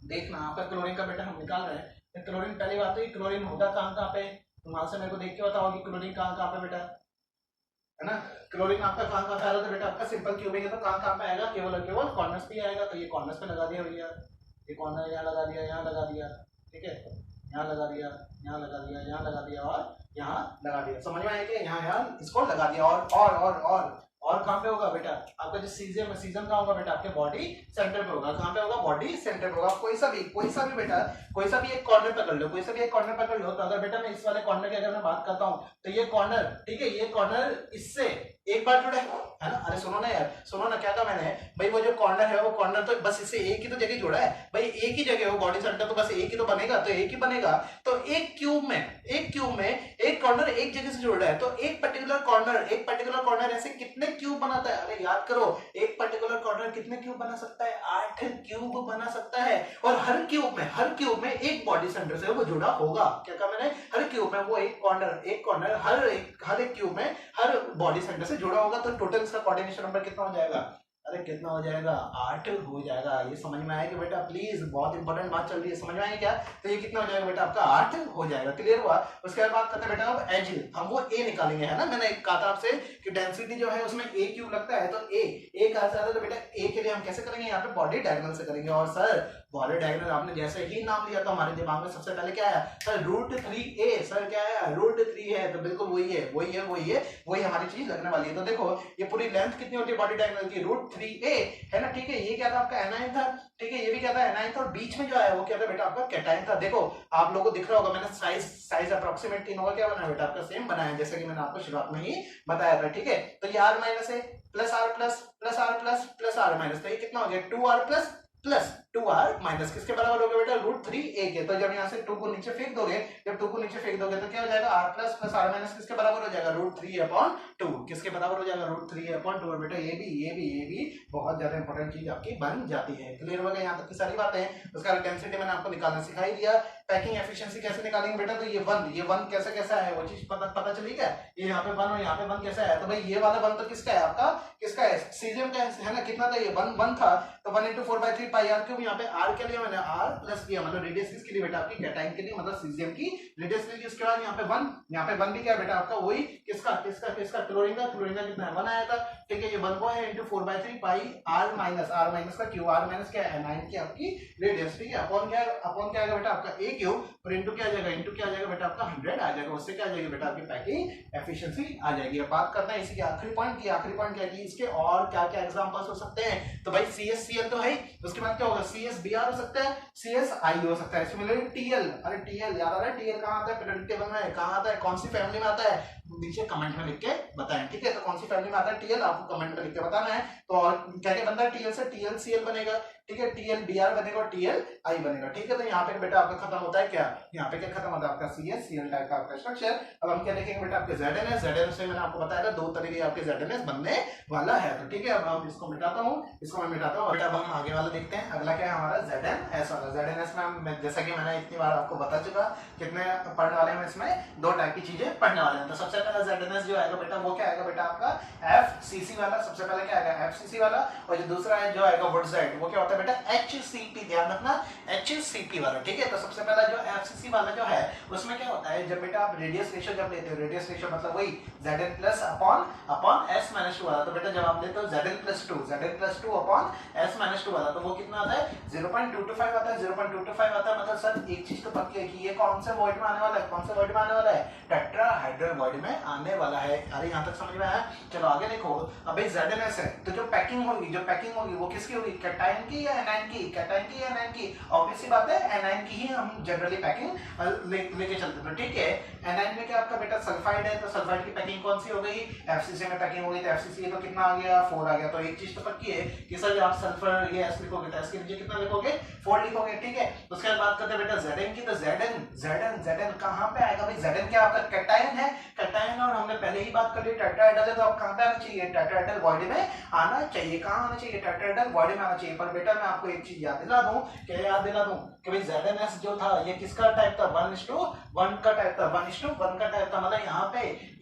देखना आपका क्लोरीन का बेटा हम निकाल रहे हैं। क्लोरीन पहली बात तो क्लोरीन होगा कहां पे, वहां से मेरे को देख के बताओ कि क्लोरीन कहां पे बेटा, है ना। क्लोरीन आपका कहां पे आ रहा है बेटा, आपका सिंपल क्यूबिंग है तो कहां पे आएगा, केवल और केवल कॉर्नर्स पे आएगा। तो ये कॉर्नर्स पे लगा दिया भैया, ये कॉर्नर यहाँ लगा दिया, यहाँ लगा दिया, ठीक है, यहाँ लगा दिया, यहाँ लगा दिया, यहाँ लगा दिया और यहाँ लगा दिया। समझ में आया कि यहाँ इसको लगा दिया। और कहां पे होगा बेटा आपका जो सीजियम है, सीजियम कहां होगा बेटा, आपके बॉडी सेंटर पे होगा। कहां पे होगा, बॉडी सेंटर पे होगा। कोई सा भी बेटा, कोई सा भी एक कॉर्नर पकड़ लो, कोई सा भी एक कॉर्नर पकड़ लो। तो अगर बेटा मैं इस वाले कॉर्नर की अगर मैं बात करता हूं तो ये कॉर्नर, ठीक है, ये कॉर्नर इससे एक बार जुड़ा है ना। अरे सुनो ना यार, सुनो ना, क्या कहा मैंने भाई, वो जो कॉर्नर है वो कॉर्नर तो बस इससे एक ही तो जगह जुड़ा है भाई, एक ही जगह हो बॉडी सेंटर, तो बस एक ही तो बनेगा, तो एक ही बनेगा। तो एक क्यूब में एक कॉर्नर एक जगह से जुड़ रहा है, तो एक पर्टिकुलर कॉर्नर ऐसे कितने क्यूब बनाता है? अरे याद करो, एक पर्टिकुलर कॉर्नर कितने क्यूब बना सकता है, 8 क्यूब बना सकता है। और हर क्यूब में एक बॉडी सेंटर से वो जुड़ा होगा। क्या कहा मैंने, हर क्यूब में वो एक कॉर्नर हर एक क्यूब में हर बॉडी सेंटर से जुड़ा होगा। तो टोटल इसका कोऑर्डिनेशन नंबर कितना हो जाएगा, अरे कितना हो जाएगा, 8 हो जाएगा। ये समझ में आएगा बेटा, प्लीज, बहुत इंपॉर्टेंट बात चल रही है, समझ में आएगी क्या? तो ये कितना हो जाएगा बेटा, आपका 8 हो जाएगा। क्लियर हुआ? उसके बाद बात करते हैं बेटा अब एज, हम वो ए निकालेंगे, है ना। मैंने कहा था आपसे कि डेंसिटी जो है उसमें ए क्यूब लगता है, तो ए कहा जाता है। तो बेटा ए के लिए हम कैसे करेंगे, यहाँ पे बॉडी डायगोनल से करेंगे। और सर बॉडी डायगोनल आपने जैसे ही नाम लिया तो हमारे दिमाग में सबसे पहले क्या आया, सर √3a। सर क्या है, √3 है, तो बिल्कुल वही हमारी चीज लगने वाली है। तो देखो ये पूरी लेंथ कितनी होती है बॉडी डायगोनल की, √3a, है ना, ठीक है। ये क्या था आपका एनाइन था, ठीक है, ये भी क्या था एनाइन था, और बीच में जो आया वो क्या था बेटा, आपका कैटाइन था। देखो आप लोगों को दिख रहा होगा, मैंने साइज अप्रोक्सीमेट तीनों का क्या बनाया बेटा, आपका सेम बनाया, जैसे कि मैंने आपको शुरुआत में ही बताया था, ठीक है। तो ये r माइनस है plus r plus r minus, तो ये कितना हो गया, 2r प्लस 2r माइनस किसके बराबर हो गया बेटा, √3a के। तो जब यहाँ से 2 को नीचे फेंक दोगे, तो क्या हो जाएगा, r प्लस r माइनस किसके बराबर हो जाएगा, √3/2। किसके बराबर हो जाएगा, √3/2। बेटा ये भी बहुत ज्यादा इंपॉर्टेंट चीज आपकी बन जाती है। क्लियर हो गया यहाँ तक की सारी बातें। उसका डेंसिटी मैंने आपको निकालना सिखा ही दिया। पैकिंग एफिशिएंसी कैसे निकालेंगे बेटा, तो ये वन कैसा है वो चीज पता चली क्या, ये यहाँ पे 1 और यहाँ पे 1 कैसा है। तो भाई ये वाला 1 तो किसका है, आपका किसका है, सीजियम का है ना। कितना था ये, 1 था, तो 1 × 4/3 पाई r क्यूब। यहाँ पे r के लिए मैंने r प्लस किया, मतलब रेडियस किसके लिए बेटा, आपकी कैटाइन के लिए, मतलब सीजियम की रेडियस के लिए। उसके बाद यहाँ पे 1 भी क्या बेटा आपका, वही किसका क्लोरीन का कितना है, 1 आया था, ठीक है। ये 1 को है × 4/3 पाई r माइनस का क्यूब, r माइनस क्या है, 9 की आपकी रेडियस, ठीक है। अपॉन क्या आएगा बेटा आपका a क्यूब, और इंटू क्या आ जाएगा बेटा आपका 100 आ जाएगा। उससे क्या आ जाएगी बेटा आपकी पैकिंग एफिशिएंसी आ जाएगी। अब बात करते हैं इसी के आखिरी पॉइंट क्या है, इसके और क्या एग्जांपल्स हो सकते हैं। तो भाई CsCl तो है, उसके बाद क्या होगा, CsBr हो सकता है, CsI हो सकता है। सिमिलरली Tl, अरे Tl याद आ रहा है, Tl कहाँ आता है, पीरियोडिक टेबल में कहाँ आता है, कौन सी फैमिली में आता है, नीचे कमेंट में लिख के बताएं, ठीक है। तो कौन सी फैमिली में आता है Tl, आपको कमेंट में लिख के बताना है। तो और क्या बनता है Tl से, TlCl बनेगा, ठीक है, TlBr बनेगा और TlI बनेगा, ठीक है। तो यहाँ पे बेटा आपका खत्म होता है क्या, यहाँ पे क्या खत्म होता है आपका CsCl टाइप का आपका स्ट्रक्चर। अब हम क्या देखेंगे बेटा, आपके ZnS से मैंने आपको बताया था 2 तरह के आपके ZnS बनने वाला है। तो ठीक है, अब हम इसको मिटाता हूँ बेटा। अब हम आगे वाला देखते हैं, अगला क्या है हमारा ZnS वाला। ZnS में जैसा कि मैंने इतनी बार आपको बता चुका, कितने पढ़ने वाले हैं इसमें, 2 टाइप की चीजें पढ़ने वाले हैं। तो सबसे पहला ZnS जो आएगा बेटा, वो क्या आएगा बेटा आपका FCC वाला। सबसे पहले क्या आएगा, FCC वाला। और जो दूसरा है जो आएगा वुडसाइड, वो क्या होता है बेटा, HCP। ध्यान रखना, HCP वाला, ठीक है। तो सबसे पहला जो FCC वाला जो है, उसमें क्या होता है, जब बेटा आप रेडियस रेशियो जब लेते हो, रेडियस रेशियो मतलब वही Zn प्लस अपॉन S - 2 वाला। तो बेटा जब आप लेते हो Zn प्लस 2 अपॉन S - 2 वाला, तो वो कितना आता है, 0.225 आता है। 0.225 आता है, मतलब सर एक चीज तो पक्की है कि ये कौन से वॉइड में आने वाला है, टेट्राहाइड्रल वॉइड में में आने वाला है। अरे यहाँ तक समझ में आया? चलो आगे देखो। अब भाई ZnS है तो जो पैकिंग होगी वो किसकी होगी? कैटायन की या एनायन की? कैटायन की या एनायन की? ऑब्वियस सी बात है एनायन की ही हम जनरली पैकिंग लेके चलते हैं। ठीक है, एनायन में क्या आपका बेटा सल्फाइड है, तो सल्फाइड की पैकिंग कौन सी हो गई? FCC में पैकिंग हो गई, तो FCC तो कितना आ गया? 4 आ गया। तो एक चीज तो पक्की है कि सर आप सल्फर ये S लिखोगे तो S के नीचे कितना लिखोगे? 4 लिखोगे। ठीक है, उसके बाद बात करते हैं बेटा Zn की। तो Zn कहां पे आएगा भाई? Zn क्या आपका कैटायन है, कैटायन, और हमने पहले ही बात कर ली टेट्राहेड्रल है, तो अब कहां पे आना चाहिए? टेट्राहेड्रल बॉडी में आना चाहिए। कहां आना चाहिए? टेट्राहेड्रल बॉडी में आना चाहिए। पर बेटा मैं आपको एक चीज याद दिला दूं, क्या याद दिला दूं कि भाई ZnS जो था ये किसका टाइप था? 1:1 का टाइप था। 1:1 का टाइप था। मतलब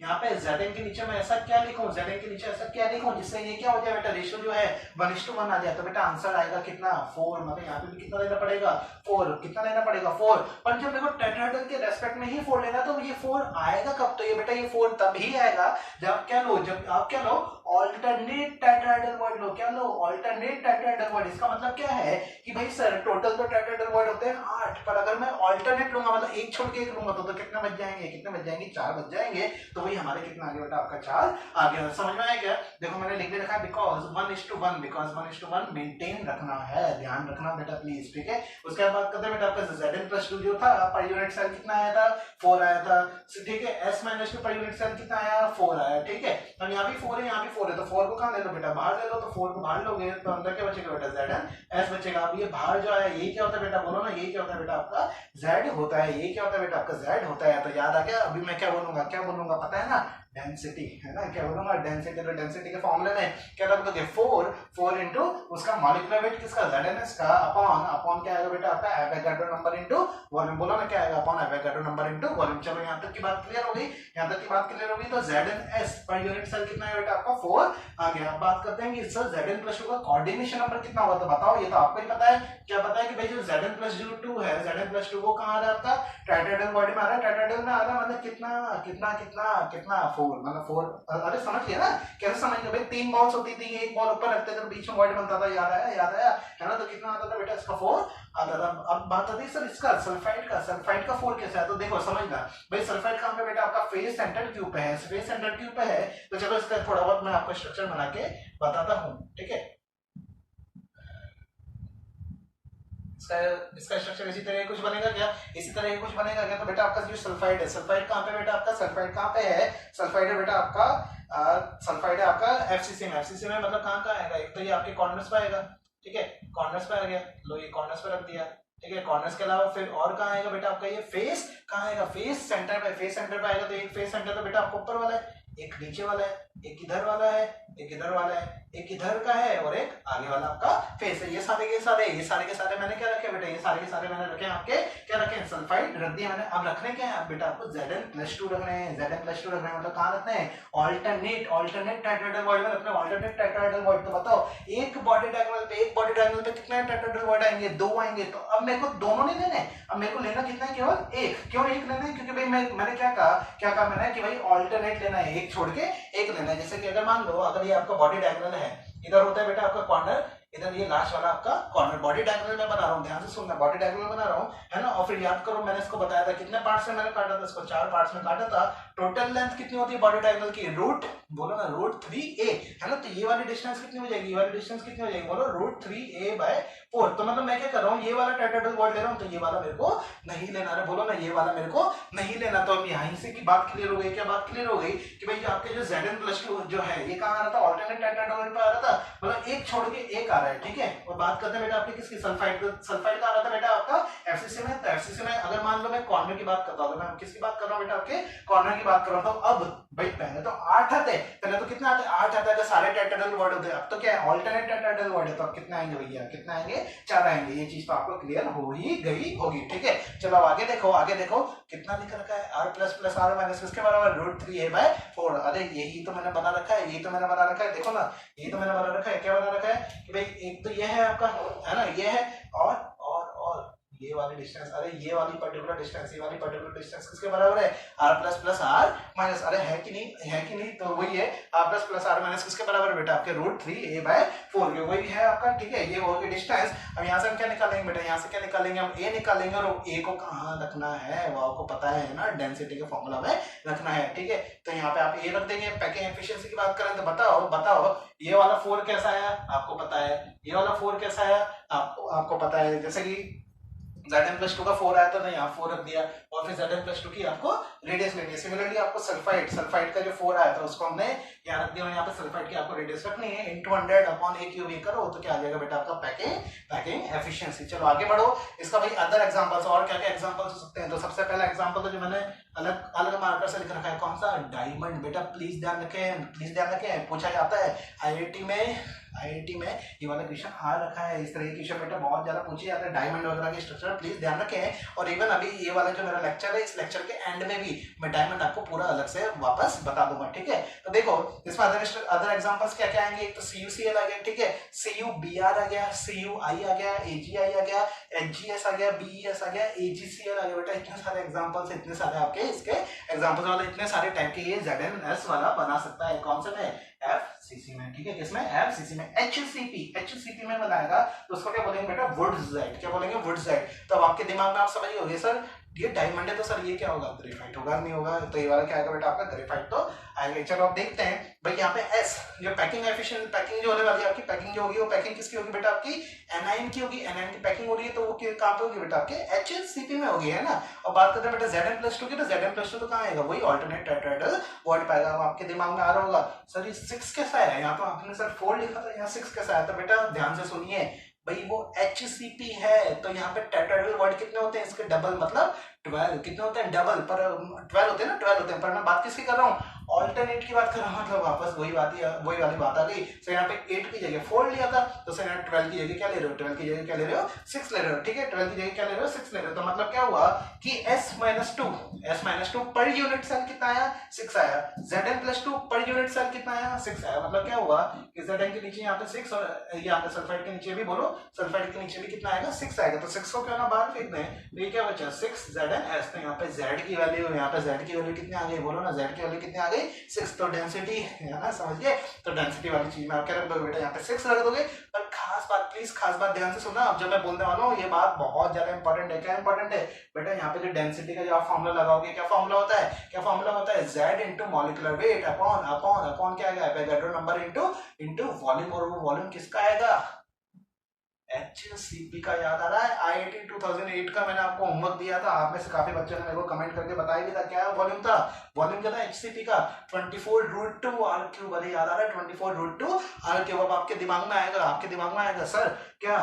यहाँ पे Zn के नीचे मैं ऐसा क्या लिखूं? Zn के नीचे ऐसा क्या लिखूं जिससे ये क्या हो जाए बेटा? रेशियो जो है 1:1 आ जाए। तो बेटा आंसर आएगा कितना? 4। मतलब यहाँ पे भी कितना लेना पड़ेगा? 4। कितना लेना पड़ेगा? 4। पर जब देखो टेट्राहेड्रल के रेस्पेक्ट में ही 4 लेना, तो ये 4 आएगा कब? तो ये बेटा ये 4 तब ही आएगा जब आप क्या लो ऑल्टरनेट टेट्राहेड्रल वर्ड लो। क्या लो? Alternate tetrahedral word. इसका मतलब क्या है कि भाई सर टोटल तो टेट्राहेड्रल वर्ड होते हैं 8, पर अगर मैं ऑल्टरनेट लूंगा मतलब एक छोड़ के एक लूंगा तो कितने बच जाएंगे? 4 बच जाएंगे। तो वही हमारे कितना आ गया बेटा? आपका 4 आ गया। समझ में आया क्या? देखो मैंने लिख के रखा है बिकॉज 1:1 मेंटेन रखना है, ध्यान रखना बेटा प्लीज। ठीक है, उसके बाद बात करते हैं बेटा आपका Zn+2 जो था पर यूनिट सेल कितना आया था? 4 आया था। ठीक है, S-2 पर यूनिट सेल कितना आया? 4 आया। ठीक है, अब यहाँ भी 4 है, यहाँ भी 4 है, तो 4 को कहाँ ले लो बेटा? बाहर ले लो। तो 4 को बाहर लोगे तो अंदर क्या बचेगा बेटा? ZnS बचेगा। अब ये बाहर जो आया ये क्या होता है बेटा? बोलो ना, ये क्या होता है बेटा? आपका Z होता है। ये क्या होता है बेटा? आपका Z होता है। तो याद आ गया? अभी मैं क्या बोलूंगा पता है ना? डेंसिटी है ना? क्या बोलूंगा? डेंसिटी। तो डेंसिटी के फॉर्मूले में क्या रखोगे? 4 इनटू उसका मॉलिक्यूलर वेट किसका? ZnS का अपॉन क्या आएगा बेटा? आपका एवोगाड्रो नंबर इनटू वॉल्यूम। बोलो ना क्या आएगा? Upon Avogadro number into volume. चलो यहाँ तक की बात क्लियर हो गई। तो ZnS पर यूनिट सेल कितना है बेटा? आपका 4 आ गया। अब बात करते हैं कि सर Zn+2 का कोऑर्डिनेशन नंबर कितना होगा? तो बताओ, ये तो आपको ही पता है। क्या पता है कि भाई जो Zn+2 है, Zn+2 वो कहाँ आ रहा है? आपका टेट्राहेड्रल बॉडी में आ रहा है। टेट्राहेड्रल में आ रहा है मतलब कितना 4 मतलब 4। अरे समझ लिया ना? कैसे समझ गए भाई? 3 बॉल्स होती थी, एक बॉल ऊपर रखते थे तो बीच में वॉइड बनता था। याद आया है ना? तो कितना आता था बेटा? इसका 4 आता था। अब बात आती है सर इसका सल्फाइड का 4 कैसा है? तो देखो समझना भाई, सल्फाइड कहाँ पे बेटा? आपका फेस सेंटर क्यू पे है। फेस सेंटर क्यू पे है। तो चलो इसका थोड़ा बहुत मैं आपको स्ट्रक्चर बना के बताता हूँ। ठीक है, इसका स्ट्रक्चर इसी तरह कुछ बनेगा क्या? तो बेटा आपका जो सल्फाइड है, सल्फाइड कहाँ पे बेटा? आपका सल्फाइड कहाँ पे है? सल्फाइड है बेटा आपका सल्फाइड है आपका FCC में। FCC में मतलब कहाँ आएगा? एक तो ये आपके कॉर्नर्स पे आएगा। ठीक है, कॉर्नर्स पे आ गया। लो ये कॉर्नर्स पे रख दिया। ठीक है, कॉर्नर्स के अलावा फिर और कहाँ आएगा बेटा? आपका ये फेस कहाँ आएगा? फेस सेंटर पे आएगा। तो एक फेस सेंटर तो बेटा आपको ऊपर वाला है, एक नीचे वाला है, एक इधर वाला है, एक इधर वाला है, एक इधर का है और एक आगे वाला आपका फेस है। ये सारे के सारे मैंने क्या रखे बेटा? ये सारे के सारे मैंने रखे आपके क्या रखे? सल्फाइड रख दिया मैंने। अब रखने क्या है बेटा? आपको Zn+2 रखने हैं। Zn+2 रखने हैं मतलब कहाँ रखने हैं? ऑल्टरनेट टेट्राहेड्रल बॉडी में रखने। Alternate tetrahedral body. तो बताओ एक बॉडी डायगोनल पे कितने टेट्राहेड्रल बॉडी आएंगे? 2 आएंगे। तो अब मेरे को दोनों नहीं लेने, अब मेरे को लेना कितना है? केवल एक। क्यों एक लेना है? क्योंकि भाई मैंने क्या कहा मैंने कि भाई ऑल्टरनेट लेना है, एक छोड़ के एक लेना है। जैसे कि अगर मान लो अगर ये आपका बॉडी डायगोनल है, इधर होता है बेटा आपका कॉर्नर, इधर ये लास्ट वाला आपका कॉर्नर। बॉडी डायगोनल में बना रहा हूँ, ध्यान से सुनना, बॉडी डायगोनल बना रहा हूँ है ना। और फिर याद करो मैंने इसको बताया था कितने पार्ट्स में मैंने काटा था इसको? 4 पार्ट्स में काटा था। टोटल लेंथ कितनी होती है बॉडी डायगोनल की? बोलो ना √3a है ना। तो ये वाली डिस्टेंस कितनी हो जाएगी? बोलो √3a/4। तो मतलब मैं क्या कर रहा हूँ? ये वाला टेट्राहेड्रल बॉडी ले रहा हूँ, तो ये वाला मेरे को नहीं लेना है। बोलो ना, ये वाला मेरे को नहीं लेना। तो अब यहीं से की बात क्लियर हो गई। क्या बात क्लियर हो गई? कि भाई जो आपके जो Zn+2 जो है ये कहाँ आ रहा था? ऑल्टरनेट टेट्राहेड्रल पे आ रहा था, मतलब एक छोड़ के एक आ रहा है। ठीक है, और बात करते हैं बेटा आपकी किसकी? सल्फाइड का आ रहा था बेटा आपका FCC में। तो FCC में अगर मान लो मैं कॉर्नर की बात करता हूँ, मैं किसकी बात कर रहा हूँ बेटा? आपके कॉर्नर की बात कर रहा हूँ। तो अब भाई पहले तो 8 आते, पहले तो कितना आते? 8 आता है, सारे टेट्राहेड्रल वर्ड होते हैं। अब तो क्या है? ऑल्टरनेट टेट्राहेड्रल वर्ड है। तो अब कितना आएंगे भैया? कितना आएंगे? 4 आएंगे। ये चीज तो आपको क्लियर हो ही गई होगी। ठीक है, चलो अब आगे देखो कितना लिख रखा है? R++R- इसके बराबर √3a/4। अरे यही तो मैंने बना रखा है, देखो ना, यही तो मैंने बना रखा है। क्या बना रखा है कि भाई एक तो ये है आपका है ना, ये है और ये वाली डिस्टेंस, अरे ये वाली पर्टिकुलर डिस्टेंस, ये वाली पर्टिकुलर डिस्टेंस किसके बराबर है, r plus plus R minus, अरे है कि नहीं, है कि नहीं, तो वही है r plus plus R minus किसके बराबर बेटा, आपके रूट 3a/4 के, वही है आपका, ठीक है, ये होगी डिस्टेंस। अब यहाँ से हम क्या निकालेंगे बेटा, यहाँ से क्या निकालेंगे हम, a निकालेंगे, और a को कहाँ रखना है वो आपको पता है ना, डेंसिटी के फॉर्मूला में रखना है, ठीक है। तो यहाँ पे आप a रख देंगे। पैकिंग एफिशिएंसी की बात करें तो बताओ ये वाला 4 कैसा है, आपको पता है, ये वाला 4 कैसा है, आपको पता है, जैसे कि Zn+2 का 4 आया था, नहीं यहाँ 4 रख दिया, और फिर Zn+2 की आपको रेडियस लेनी है। सिमिलरली आपको सल्फाइड का जो 4 आया था उसको हमने यहाँ रख दिया, और यहाँ पे सल्फाइड की आपको रेडियस रखनी है, into 100/a³ करो तो क्या आ जाएगा बेटा आपका पैकिंग एफिशिएंसी। चलो आगे बढ़ो, इसका भाई अदर एग्जांपल्स, और क्या क्या एग्जांपल्स हो सकते हैं। तो सबसे पहला एग्जांपल तो जो मैंने अलग अलग मार्कर से लिख रखा है, कौन सा, डायमंड। बेटा प्लीज ध्यान रखें, पूछा जाता है आईआईटी में ये वाला क्वेश्चन आ रखा है, इस तरह के क्वेश्चन बेटा बहुत ज्यादा पूछे जाते हैं, डायमंड वगैरह के स्ट्रक्चर प्लीज ध्यान रखें। और इवन अभी ये वाला जो मेरा लेक्चर है, इस लेक्चर के एंड में भी मैं डायमंड आपको पूरा अलग से वापस बता दूंगा, ठीक है। तो देखो इसमें अदर एग्जांपल्स क्या क्या आएंगे, एक तो CuCl आ गया, ठीक है, CuBr आ गया, CuI आ गया, AgI आ गया, HgS आ गया, BeS आ गया, AgCl आ गया। बेटा इतने सारे एग्जांपल्स, इतने सारे आपके इसके एग्जांपल्स वाले इतने सारे टाइप के ये ZnS वाला बना सकता है, कौन से में, FCC में, ठीक है, किसमें, FCC में। HCP में बनाएगा तो उसको क्या बोलेंगे बेटा, वुड्सज़ाइट, क्या बोलेंगे, वुड्सज़ाइट। तो अब आपके दिमाग में आप समझ गए सर ये डायमंड है तो सर ये क्या होगा, ग्रेफाइट होगा, नहीं होगा, तो ये वाला क्या आएगा बेटा आपका, ग्रेफाइट तो आएगा। चलो अब देखते हैं भाई यहाँ पे S जो पैकिंग जो होने वाली है आपकी, पैकिंग जो होगी वो पैकिंग किसकी होगी बेटा, आपकी एनाइन की होगी। एनाइन की पैकिंग हो रही है तो वो कहाँ पे होगी बेटा, आपके HCP में होगी, है ना। और बात करते हैं बेटा Zn+2 की, तो Zn+2 तो कहाँ आएगा, वही ऑल्टरनेट टेट्राहेड्रल बॉन्ड पाएगा। अब आपके दिमाग में आ रहा होगा सर ये 6 कैसा है, यहाँ तो आपने सर 4 लिखा था, यहाँ 6 कैसा है, तो बेटा ध्यान से सुनिए भाई, वो HCP है तो यहाँ पे टेट्राहेड्रल बॉन्ड कितने होते हैं, इसके डबल, मतलब 12 कितने होते हैं, डबल, पर 12 होते हैं ना, 12 होते हैं, पर मैं बात किसकी कर रहा हूँ, ऑल्टरनेट की बात कर रहा हूँ, मतलब वापस वही वाली बात आ गई। सर यहाँ पे 8 की जगह 4 लिया था, तो सर यहाँ 12 की जगह क्या ले रहे हो, 12 की जगह क्या ले रहे हो, 6 ले रहे हो, ठीक है, 12 की जगह क्या ले रहे हो, 6 ले रहे हो। तो मतलब क्या हुआ कि S-2 पर यूनिट सेल कितना आया, 6 आया। Zn+2 पर यूनिट सेल कितना आया, 6 आया। मतलब क्या हुआ कि Zn के नीचे यहाँ पे 6, और यहाँ पे सल्फाइड के नीचे भी बोलो, सल्फाइड के नीचे भी कितना आएगा, 6 आएगा। तो 6 को क्यों ना बाहर फेंक दें, तो ये क्या बचा, 6ZnS। तो यहाँ पे Z की वैल्यू, यहाँ पे Z की वैल्यू कितनी आ गई, बोलो ना, Z की वैल्यू कितनी आ गई, 6। तो डेंसिटी है ना, समझिए, तो डेंसिटी वाली चीज में आप क्या रख दोगे बेटा, यहाँ पे 6 रख दोगे। पर खास बात, प्लीज खास बात ध्यान से सुनना, अब जब मैं बोलने वाला हूँ ये बात बहुत ज्यादा इंपॉर्टेंट है। क्या इंपॉर्टेंट है बेटा, यहाँ पे जो डेंसिटी का जो आप फॉर्मूला लगाओगे, क्या फॉर्मूला होता है, Z into molecular weight upon क्या आएगा, एवोगाड्रो नंबर इंटू वॉल्यूम, और वो वॉल्यूम किसका आएगा, HCP का। याद आ रहा है IIT 2008 का मैंने आपको होमवर्क दिया था, आप में से काफी बच्चों ने मेरे को कमेंट करके बताया भी था क्या वॉल्यूम था, वॉल्यूम क्या था HCP का, 24√2r³। अरे याद आ रहा है, 24√2r³। अब आपके दिमाग में आएगा सर क्या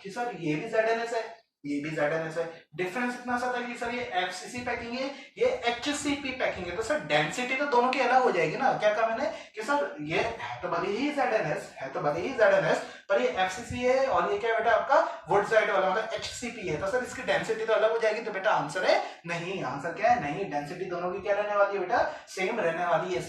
कि सर ये भी ZnS है, ये भी ZnS है, डिफरेंस इतना सा था कि सर ये FCC पैकिंग है, ये HCP पैकिंग है, तो सर डेंसिटी तो दोनों की अलग हो जाएगी ना। क्या कहा मैंने कि सर ये है तो भले ही ZnS, पर ये FCC है, और ये क्या बेटा आपका वुड्सज़ाइट वाला मतलब HCP है, तो सर इसकी डेंसिटी तो अलग हो जाएगी। तो बेटा आंसर है नहीं, आंसर क्या है, नहीं, डेंसिटी दोनों की क्या रहने वाली है बेटा, सेम रहने वाली है।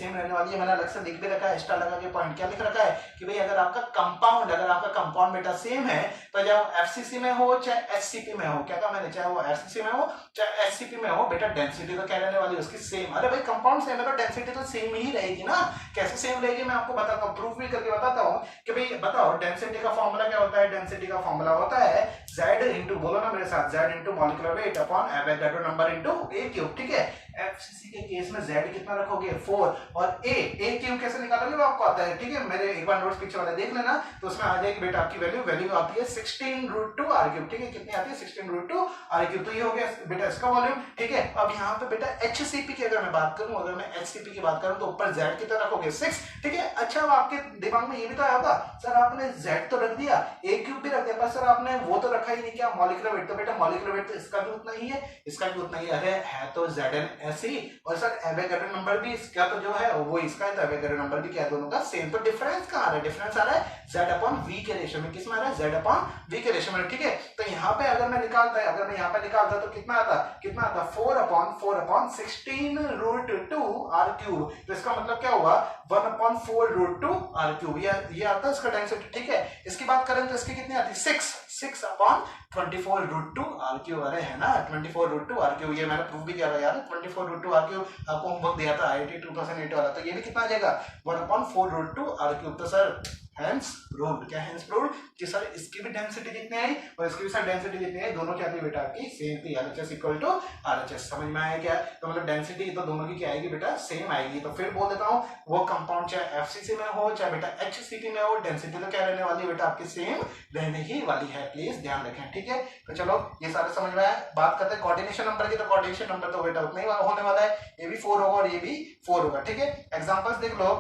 मैंने अलग से लिख भी रखा है, एक्स्ट्रा लगा के पॉइंट क्या लिख रखा है कि भाई अगर आपका कंपाउंड बेटा सेम है, तो जब FCC में हो चाहे HCP में हो, क्या कहा मैंने, चाहे वो FCC में हो चाहे HCP में हो, बेटा डेंसिटी तो क्या रहने वाली है उसकी, सेम। अरे भाई कंपाउंड सेम है तो डेंसिटी तो सेम ही रहेगी ना। कैसे सेम रहेगी, मैं आपको बताता हूँ, प्रूफ भी करके बताता हूँ कि भाई बताओ डेंसिटी का फॉर्मूला क्या होता है, डेंसिटी का फॉर्मूला होता है Z इंटू, बोलो ना मेरे साथ, Z into molecular weight upon Avogadro number into a³, ठीक है। FCC के केस में Z कितना रखोगे, 4, और a³ कैसे निकालोगे वो आपको आता है, ठीक है, मेरे एक बार नोट्स पिक्चर वाले देख लेना, तो उसमें आ जाएगी बेटा आपकी वैल्यू आती है 16√2r³, ठीक है, कितनी आती है 16√2r³। तो ये हो गया बेटा इसका वॉल्यूम, ठीक है। अब यहाँ पे बेटा HCP की अगर मैं बात करूं, अगर मैं HCP की बात करूं तो ऊपर Z कितना रखोगे, 6, ठीक है। अच्छा अब आपके दिमाग में ये भी तो आया होगा सर आपने Z तो रख दिया, a³ भी रख दिया, पर सर आपने वो तो रखा ही नहीं क्या, मॉलिक्यूलर वेट। तो बेटा मॉलिक्यूलर वेट तो इसका भी उतना ही है, इसका भी उतना ही है। अरे है तो ZnS ही, और सर एवोगाड्रो नंबर भी इसका तो जो है वो इसका है, तो एवोगाड्रो नंबर भी क्या है, दोनों का सेम। तो डिफरेंस कहाँ आ रहा है, डिफरेंस आ रहा है Z/V के रेशियो में, किस में आ रहा है, Z/V के रेशियो में, ठीक है। तो यहाँ पे अगर मैं यहाँ पे निकालता तो कितना आता 4/16√2r³। तो इसका मतलब क्या हुआ 1/4√2r³, ये आता है इसका डेंसिटी, ठीक है। इसकी बात करें तो इसकी कितनी आती है 6 6/24√2 r3 अरे है ना 24√2 r3, ये मैंने प्रूव भी किया था यार 24√2 r3 आपको होमवर्क दिया था IIT 2008 वाला, तो ये भी कितना आ जाएगा 1/4√2 r3। तो सर हेंस प्रूव्ड, क्या हेंस प्रूव्ड कि सर इसकी भी डेंसिटी जितनी आई और इसकी भी सर डेंसिटी जितनी है, दोनों क्या थी बेटा आपकी सेम थी, LHS इक्वल टू RHS। समझ में आया क्या? तो मतलब डेंसिटी तो दोनों की क्या आएगी बेटा सेम आएगी। तो फिर बोल देता हूँ वो कंपाउंड चाहे FCC में हो चाहे बेटा HCP में हो, डेंसिटी तो क्या रहने वाली है बेटा आपकी सेम रहने ही वाली है, प्लीज ध्यान रखें, ठीक है। तो चलो ये सारे समझ में आया। बात करते हैं कोऑर्डिनेशन नंबर की, तो कोऑर्डिनेशन नंबर तो बेटा उतना ही होने वाला है, ये भी 4 होगा और ये भी 4 होगा, ठीक है। एग्जांपल्स देख लो,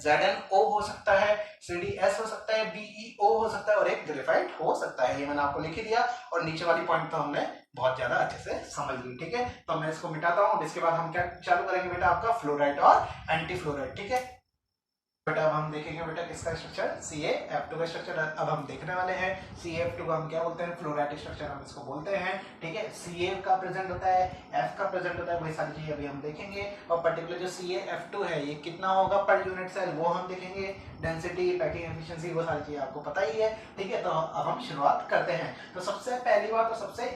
ZnO हो सकता है, CdS हो सकता है, BeO हो सकता है और एक ग्रेफाइट हो सकता है, ये मैंने आपको लिख ही दिया। और नीचे वाली पॉइंट तो हमने बहुत ज्यादा अच्छे से समझ ली, ठीक है। तो मैं इसको मिटाता हूँ, इसके बाद हम क्या चालू करेंगे बेटा आपका फ्लोराइड और एंटी फ्लोराइड, ठीक है। बेटा अब हम देखेंगे बेटा किसका स्ट्रक्चर CaF2 का स्ट्रक्चर अब हम देखने वाले हैं। CaF2 को हम क्या बोलते हैं, फ्लोराइड स्ट्रक्चर हम इसको बोलते हैं, ठीक है। Ca का प्रेजेंट होता है, F का प्रेजेंट होता है, वही सारी चीजें अभी हम देखेंगे। और पर्टिकुलर जो CaF2 है ये कितना होगा पर यूनिट सेल वो हम देखेंगे, डेंसिटी, पैकिंग एफिशिएंसी, वो सारी चीजें आपको पता ही है, ठीक है। तो अब हम शुरुआत करते हैं। तो सबसे पहली बात और सबसे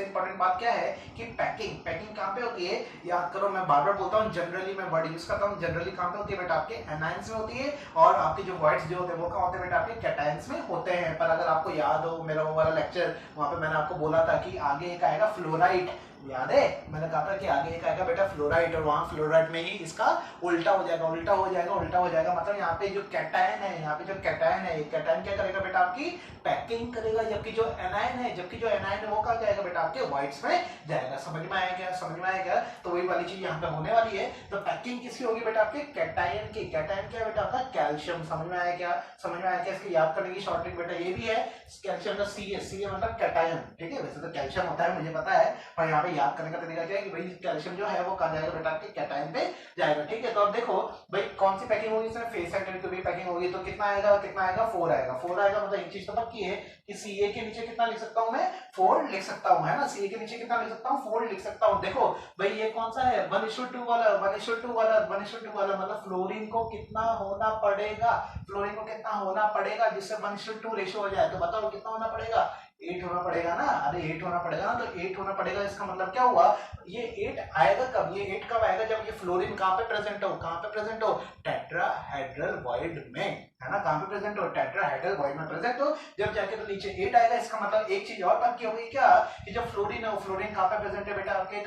इंपॉर्टेंट बात क्या है कि पैकिंग कहाँ पे होती है, याद करो मैं बार बार बोलता हूँ, जनरली मैं वर्ड यूज करता हूँ, जनरली कहाँ पे होती है बेटा आपके एनायंस में होती है, और आपके जो वर्ड्स जो होते हैं वो कहाँ होते हैं बेटा आपके कैटायंस में होते हैं। पर अगर आपको याद हो मेरा वो वाला लेक्चर, वहां पे मैंने आपको बोला था कि आगे एक आएगा फ्लोराइड, याद है मैंने कहा था कि आगे एक आएगा बेटा फ्लोराइड, और वहां फ्लोराइड में ही इसका उल्टा हो जाएगा। मतलब यहाँ पे जो कैटायन है, कैटायन क्या करेगा बेटा आपकी पैकिंग करेगा, जबकि जो एनायन है वो कहाँ जाएगा बेटा आपके व्हाइट्स में जाएगा। समझ में आया क्या? तो वही वाली चीज यहाँ पे होने वाली है। तो पैकिंग किसकी होगी बेटा आपके कैटायन की। कैटायन क्या है बेटा आपका कैल्शियम। समझ में आया क्या? इसकी याद करने की शॉर्ट ट्रिक बेटा ये भी है, कैल्शियम का Ca मतलब कैटायन, ठीक है। वैसे तो कैल्शियम होता है मुझे पता है, पर यहाँ पे याद करने का तरीका क्या है कि भाई कैल्शियम जो है वो कहाँ जाएगा बेटा आपके कैटायन पे जाएगा, ठीक है। तो अब देखो भाई कौन सी पैकिंग होगी, इसमें फेस सेंटर की भी पैकिंग होगी, तो कितना आएगा 4 आएगा। मतलब एक चीज तो पक्की है कि Ca के नीचे कितना लिख सकता हूँ मैं 4 लिख सकता हूँ, है ना। Ca के नीचे कितना लिख सकता हूँ 4 लिख सकता हूँ। देखो भाई ये कौन सा है 1:2 वाला, मतलब फ्लोरीन को कितना होना पड़ेगा जिससे 1:2 रेशियो हो जाए। तो बताओ कितना होना पड़ेगा, 8 होना पड़ेगा ना। अरे 8 होना पड़ेगा ना, तो 8 होना पड़ेगा। इसका मतलब क्या हुआ, ये 8 आएगा कब, ये 8 कब आएगा जब ये फ्लोरीन कहाँ पे प्रेजेंट हो, टेट्राहेड्रल वॉइड में, है ना। कहाँ पे प्रेजेंट हो, टेट्राहेड्रल वॉइड में प्रेजेंट हो, जब जाके तो नीचे 8 आएगा। इसका मतलब एक चीज और पक्की होगी क्या, कि जब फ्लोरीन है वो फ्लोरीन कहाँ पे प्रेजेंट है बेटा आपके,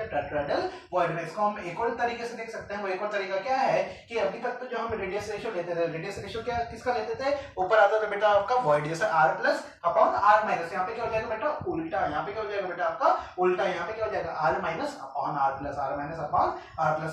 टेट्राहेड्रल वॉइड में। इसको हम एक और तरीके से देख सकते हैं। वो एक और तरीका क्या है कि अभी तक तो जो हम रेडियस रेशियो लेते थे, रेडियस रेशियो क्या किसका लेते थे, ऊपर आता था बेटा आपका वॉइड, जैसे R+/R-। यहाँ पे क्या हो जाएगा बेटा उल्टा, यहाँ पे क्या हो जाएगा बेटा आपका उल्टा, यहाँ पे क्या हो जाएगा R-/R+।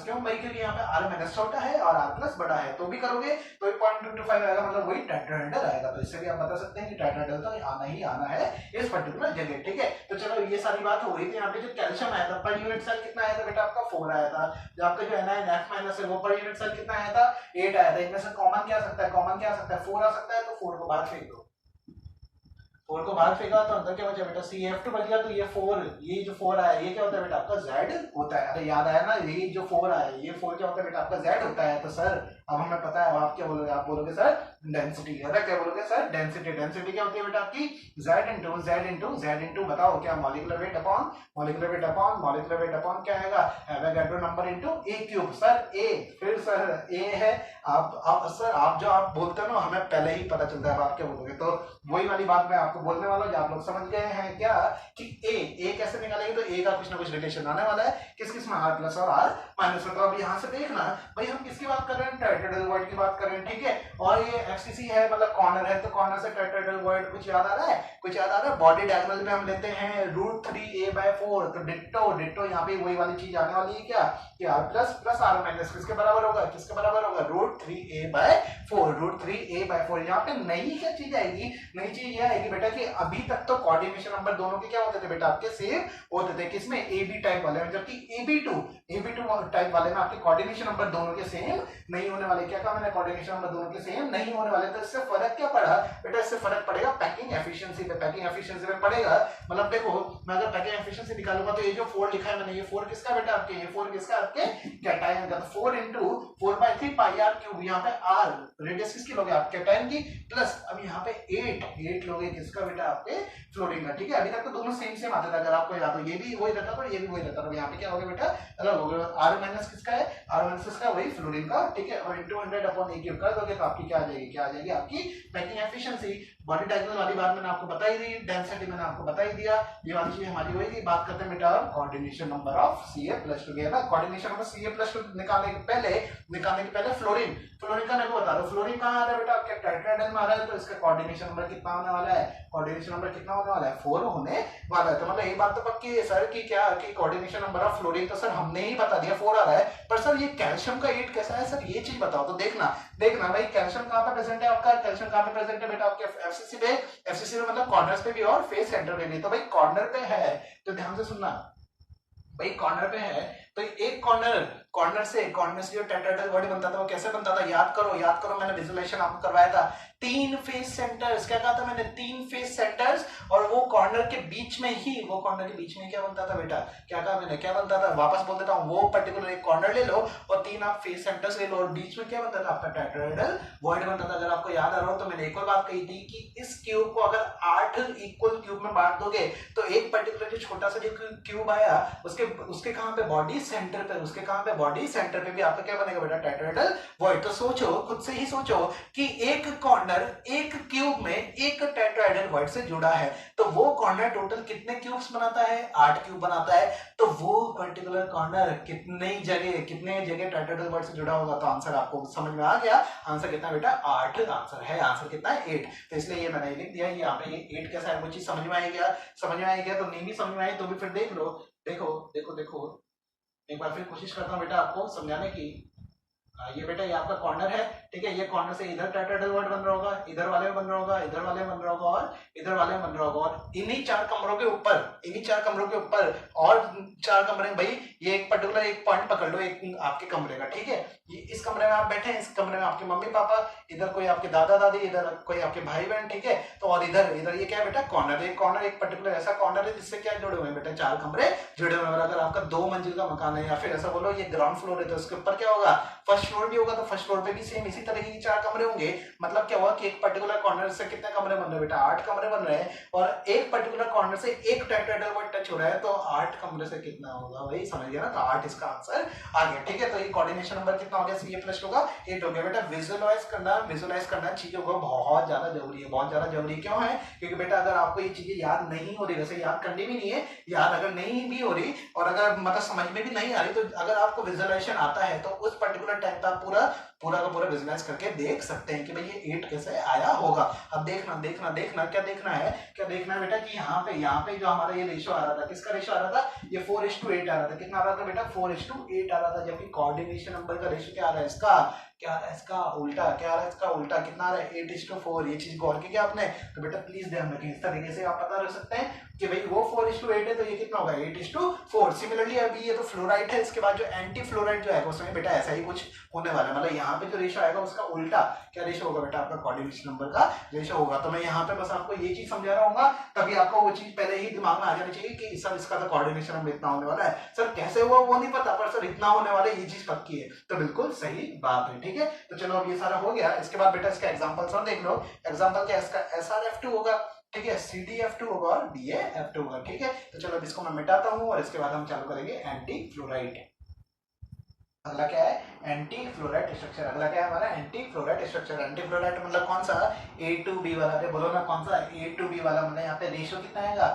क्यों भाई, क्योंकि यहाँ पे R- छोटा है और R+ बड़ा है, तो भी करोगे तो 0.225 आएगा, मतलब वही टेट्राहेड्रल आएगा। तो इससे भी आप बता सकते हैं कि टेट्राहेड्रल तो आना ही आना है इस पर्टिकुलर जगह, ठीक है। तो चलो ये सारी बात हो गई थी। यहाँ पे जो कैल्शियम आया था पर यूनिट सेल कितना आया था बेटा आपका 4 आया था। जो आपका जो NaF- है वो पर यूनिट सेल कितना आया था 8 आया था। इनमें से कॉमन क्या आ सकता है 4 आ सकता है, तो 4 को बाहर फेंक दो। 4 को बाहर फेंका तो अंदर क्या बचा बेटा CF2 बच गया। तो ये 4, ये जो 4 आया ये क्या होता है बेटा आपका Z होता है। अरे याद आया ना, ये जो 4 आया ये 4 क्या होता है बेटा आपका Z होता है। तो सर अब हमें पता है, आप क्या बोलोगे, आप बोलोगे सर डेंसिटी, है ना। क्या बोलोगे सर डेंसिटी क्या होती है बेटा आपकी Z इंटू बताओ क्या, मॉलिक्यूलर वेट अपॉन क्या आएगा, Avogadro number into A³। Sir A, फिर सर A है। आप जो आप बोलते हो ना हमें पहले ही पता चलता है आप क्या बोलोगे। तो वही वाली बात मैं आपको बोलने वाला हूँ, आप लोग समझ गए हैं क्या कि A कैसे निकालेंगे। तो A का कुछ ना कुछ रिलेशन आने वाला है किस में R+ और R- में। तो अब यहाँ से देखना भाई हम किसकी बात कर रहे हैं, टेट्राहेड्रल वॉइड की बात कर रहे हैं, ठीक है। और ये FCC है मतलब कॉर्नर है, तो कॉर्नर से टेट्राहेड्रल वॉइड कुछ याद आ रहा है। बॉडी डायगोनल में हम लेते हैं √3a/4। तो डिट्टो यहाँ पे वही वाली चीज आने वाली है क्या कि R+ R- किसके बराबर होगा √3a/4। यहाँ पे नई क्या चीज आएगी, नई चीज ये आएगी बेटा कि अभी तक तो कोऑर्डिनेशन नंबर दोनों के क्या होते थे बेटा आपके सेम होते थे, किसमें AB टाइप वाले में, जबकि AB2 टाइप वाले में आपके कोऑर्डिनेशन नंबर दोनों के सेम नहीं होने वाले। क्या कहा मैंने, कोऑर्डिनेशन नंबर दोनों के सेम नहीं होने वाले। तो इससे फर्क क्या पड़ा बेटा, इससे फर्क पड़ेगा पैकिंग एफिशिएंसी में पड़ेगा। मतलब देखो मैं अगर पैकिंग एफिशिएंसी निकालूंगा तो ये जो 4 लिखा है मैंने, ये 4 किसका बेटा आपके, ये 4 किसका आपके कैटायन का। तो 4 × 4/3 3 पाई आर क्यूब, यहाँ पे आर रेडियस किसकी लोगे आप कैटायन की, प्लस अब यहाँ पे 8 लोगे किसका बेटा आपके फ्लोरीन का। ठीक है, अभी तक तो दोनों सेम सेम आते थे, अगर आपको याद हो ये भी वही रहता था ये भी वही रहता था। यहाँ पे क्या हो गया बेटा अलग हो गया, आर माइनस किसका है, आर माइनस किसका वही फ्लोरीन का। ठीक है, और इंटू 100/A क्यूब कर दोगे तो आपकी क्या आ जाएगी, क्या आ जाएगी आपकी पैकिंग एफिशिएंसी। बॉडी डायगोनल वाली बात मैंने आपको बता ही दी, डेंसिटी मैंने आपको बता ही दिया, ये वाली चीज हमारी होगी। बात करते हैं बेटा कोऑर्डिनेशन नंबर ऑफ Ca+2 के ना, कोऑर्डिनेशन नंबर Ca+2 निकालने के पहले फ्लोरीन का मेरे को बता दो, फ्लोरीन कहाँ आ रहा है बेटा आपके टेट्राहेड्रल में आ रहा है, तो इसका कोऑर्डिनेशन नंबर कितना होने वाला है, कोऑर्डिनेशन नंबर कितना होने वाला है 4 होने वाला है। तो मतलब ये बात तो पक्की है सर कि क्या कि कोऑर्डिनेशन नंबर ऑफ फ्लोरीन तो सर हमने ही बता दिया 4 आ रहा है, पर सर ये कैल्शियम का 8 कैसा है सर, ये चीज बताओ। तो देखना भाई कैल्शियम कहाँ पे प्रेजेंट है आपका, कैल्शियम कहाँ पे प्रेजेंट है बेटा आपके एफसीसी में मतलब कॉर्नर्स पे भी और फेस सेंटर पे भी। तो भाई कॉर्नर पे है तो ध्यान से सुनना, भाई कॉर्नर पे है तो एक कॉर्नर से जो टेट्राहेड्रल बॉडी बनता था वो कैसे बनता था, याद करो मैंने विजुअलाइजेशन आपको करवाया था, 3 फेस सेंटर्स, क्या कहा था मैंने 3 फेस सेंटर्स, और वो कॉर्नर के बीच में क्या बनता था बेटा, क्या कहा मैंने, क्या बनता था, वापस बोल देता हूँ, वो पर्टिकुलर एक कॉर्नर ले लो और 3 आप फेस सेंटर्स ले लो और बीच में क्या बनता था आपका टेट्राहेड्रल बॉडी बनता था। अगर आपको याद आ रहा हो तो मैंने एक और बात कही थी कि इस क्यूब को अगर 8 इक्वल क्यूब में बांट दोगे तो एक पर्टिकुलर जो छोटा सा जो क्यूब आया उसके कहां पे बॉडी सेंटर पे, उसके कहां पे बॉडी सेंटर पे भी आपका क्या बनेगा बेटा टेट्राहेड्रल बॉडी। तो सोचो, खुद से ही सोचो कि एक कॉर्नर एक क्यूब में एक टेट्राहेड्रल बॉडी से जुड़ा है, तो वो कॉर्नर टोटल कितने क्यूब्स बनाता है, 8 क्यूब बनाता है। तो वो पर्टिकुलर कॉर्नर कितने जगह टेट्राहेड्रल बॉडी से जुड़ा होगा, तो आंसर आपको समझ में आ गया, आंसर कितना बेटा 8 आंसर है, आंसर कितना है 8। तो इसलिए ये मैंने लिख दिया, यहाँ पे ये 8 कैसा है वो चीज समझ में आई गया, तो नहीं भी समझ में आई तो भी फिर देख लो, देखो एक बार फिर कोशिश करता हूँ बेटा आपको समझाने की। ये बेटा ये आपका कॉर्नर है, ठीक है, ये कॉर्नर से इधर टेट्राहेड्रल बॉडी बन रहा होगा, इधर वाले में बन रहा होगा, इधर वाले में बन रहा होगा और इधर वाले में बन रहा होगा, और इन्हीं चार कमरों के ऊपर और 4 कमरे। भाई ये एक पर्टिकुलर एक पॉइंट पकड़ लो एक आपके कमरे का, ठीक है, ये इस कमरे में आप बैठे हैं, इस कमरे में आपके मम्मी पापा, इधर कोई आपके दादा दादी, इधर कोई आपके भाई बहन, ठीक है, तो और इधर ये क्या है बेटा कॉर्नर, एक पर्टिकुलर ऐसा कॉर्नर है जिससे क्या जुड़े हुए हैं बेटा 4 कमरे जुड़े हुए हैं। अगर आपका 2 मंजिल का मकान है या फिर ऐसा बोलो ये ग्राउंड फ्लोर है तो उसके ऊपर क्या होगा फर्स्ट फ्लोर भी होगा, तो फर्स्ट फ्लोर पे भी सेम इसी तरीके की 4 कमरे होंगे। मतलब क्या हुआ कि एक पर्टिकुलर कॉर्नर से कितने कमरे बन रहे हैं बेटा 8 कमरे बन रहे हैं, और एक पर्टिकुलर कॉर्नर से एक टेट्राहेड्रल बॉडी टच हो रहा है तो 8 कमरे से कितना होगा, वही समझ गया ना, तो 8 इसका आंसर आ गया। ठीक है, तो ये कोऑर्डिनेशन नंबर कितना हो गया Ca+2 का 8 हो गया बेटा। विजुअलाइज करना चीजों को बहुत ज्यादा जरूरी है, क्यों है, क्योंकि बेटा अगर आपको ये चीजें याद नहीं हो रही, वैसे याद करनी भी नहीं है, याद अगर नहीं भी हो रही और अगर मतलब समझ में भी नहीं आ रही, तो अगर आपको विजुअलाइजेशन आता है तो उस पर्टिकुलर टाइम पर पूरा का पूरा विजुअलाइज करके देख सकते हैं कि भाई ये 8 कैसे आया होगा। अब देखना क्या देखना है बेटा कि यहाँ पे जो हमारा ये रेशो आ रहा था, किसका रेशो आ रहा था, ये 4:8 आ रहा था, कितना आ रहा था बेटा 4:8 आ रहा था, जबकि कोऑर्डिनेशन नंबर का रेशो क्या आ रहा है इसका उल्टा, कितना आ रहा है 8:4। ये चीज गौर की क्या आपने, तो बेटा प्लीज ध्यान रखें, इस तरीके से आप पता रख सकते हैं कि भाई वो 4:8 है तो ये कितना होगा 8:4। सिमिलरली अभी ये तो फ्लोराइड है, इसके बाद जो एंटी फ्लोराइड जो है उसमें बेटा ऐसा ही कुछ होने वाला है, मतलब यहाँ पे जो रेशो आएगा उसका उल्टा क्या रेशो होगा बेटा आपका कोऑर्डिनेशन नंबर का रेशो होगा। तो मैं यहाँ पे बस आपको ये चीज समझा रहा हूँ, तभी आपको वो चीज पहले ही दिमाग में आ जानी चाहिए कि सर इसका तो कोऑर्डिनेशन नंबर इतना होने वाला है, सर कैसे हुआ वो नहीं पता पर सर इतना होने वाला है, ये चीज पक्की है, तो बिल्कुल सही बात है। ठीक है, तो चलो अब ये सारा हो गया, इसके बाद बेटा इसका एग्जाम्पल और देख लो। एग्जाम्पल क्या इसका SrF2 होगा, ठीक है, CdF2 होगा और DaF2 होगा। ठीक है, तो चलो अब इसको मैं मिटाता हूँ और इसके बाद हम चालू करेंगे एंटी फ्लोराइड। अगला क्या है anti fluoride structure, anti fluoride मतलब कौन सा A2B वाला, अरे बोलो ना कौन सा A2B वाला, मतलब यहाँ पे रेशियो कितना आएगा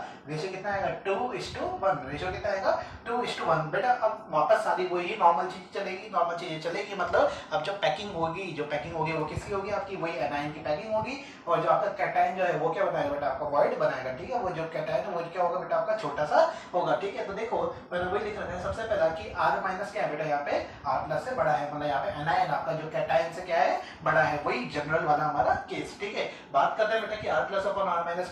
2:1, रेशियो कितना आएगा 2:1। बेटा अब वापस सारी वही नॉर्मल चीजें चलेगी, मतलब अब जो पैकिंग होगी वो किसकी होगी आपकी, वही एनायन की पैकिंग होगी, और जो आपका कैटायन जो है वो क्या बनाएगा बेटा आपका वॉइड बनाएगा। ठीक है, वो जो कैटायन है वो क्या होगा बेटा आपका छोटा सा होगा। ठीक है, तो देखो मैंने वही लिख रखा है सबसे पहला कि R- क्या है बेटा यहाँ पे R+ से बड़ा है, मतलब यहाँ पे एनायन आपका जो कैटायन से क्या है बड़ा है, वही जनरल वाला हमारा केस। ठीक है, बात करते हैं बेटा कि R+/R- का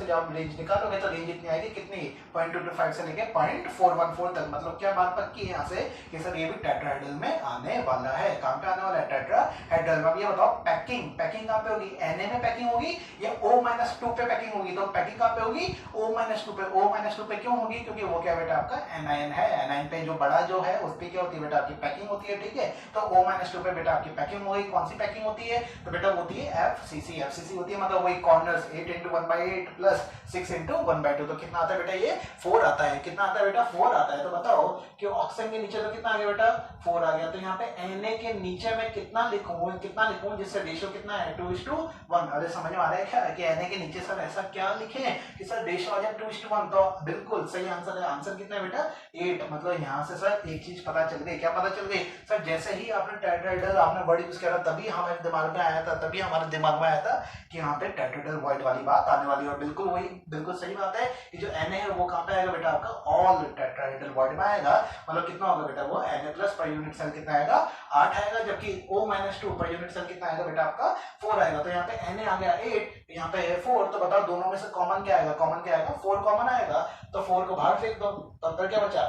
जब आप रेंज निकालोगे तो रेंज इतनी आएगी कितनी 0.225 से लेके 0.414 तक। मतलब क्या बात पक्की है यहाँ से कि सर ये भी टेट्राहेड्रल में आने वाला है, कहाँ पे आने वाला है टेट्राहेड्रल। अब ये बताओ पैकिंग कहाँ पे होगी, Na में पैकिंग होगी या O-2 पे पैकिंग होगी, तो पैकिंग कहाँ पे होगी O-2 पे क्यों होगी, क्योंकि वो क्या बेटा आपका एनायन है, एनायन पे जो बड़ा जो है उस पे क्या होती है बेटा आपकी पैकिंग होती है। ठीक है। तो O-2 पे बेटा आपकी पैकिंग हो गई। कौन सी पैकिंग होती है? तो बेटा होती है FCC। FCC होती है मतलब वही कॉर्नर्स 8 × 1/8 प्लस 6 × 1/2। तो कितना आता है बेटा? ये 4 आता है। कितना आता है बेटा? 4 आता है। तो बताओ कि ऑक्टेन के नीचे तो कितना आ गया बेटा? 4 आ गया। तो यहाँ पे Na के नीचे में कितना लिखूं जिससे रेशियो कितना है? 2:1। अरे समझ में आ रहा है क्या कि Na के नीचे सर ऐसा क्या लिखे कि सर रेशियो आ जाए 2:1? तो बिल्कुल सही आंसर है। आंसर कितना है बेटा? 8। मतलब यहाँ से सर एक चीज पता चल गई। क्या पता चल गई सर? जैसे ही आपने टेट्राहेड्रल आपने वर्ड यूज किया तभी हमारे दिमाग में आया था, तभी हमारे दिमाग में आया था कि यहाँ पे टेट्राहेड्रल वॉइड वाली बात आने वाली है। और बिल्कुल वही, बिल्कुल सही बात है कि जो Na है वो कहाँ पे आएगा बेटा? आपका ऑल टेट्राहेड्रल वॉइड में आएगा। मतलब कितना होगा बेटा? वो Na+ पर यूनिट सेल कितना आएगा? 8 आएगा। जबकि O-2 पर यूनिट सेल कितना आएगा बेटा? आपका 4 आएगा। तो यहाँ पे Na आ गया 8, यहाँ पे है 4। तो बताओ दोनों में से कॉमन क्या आएगा? कॉमन क्या आएगा? 4 कॉमन आएगा। तो 4 को बाहर फेंक दो। तो अंदर क्या बचा?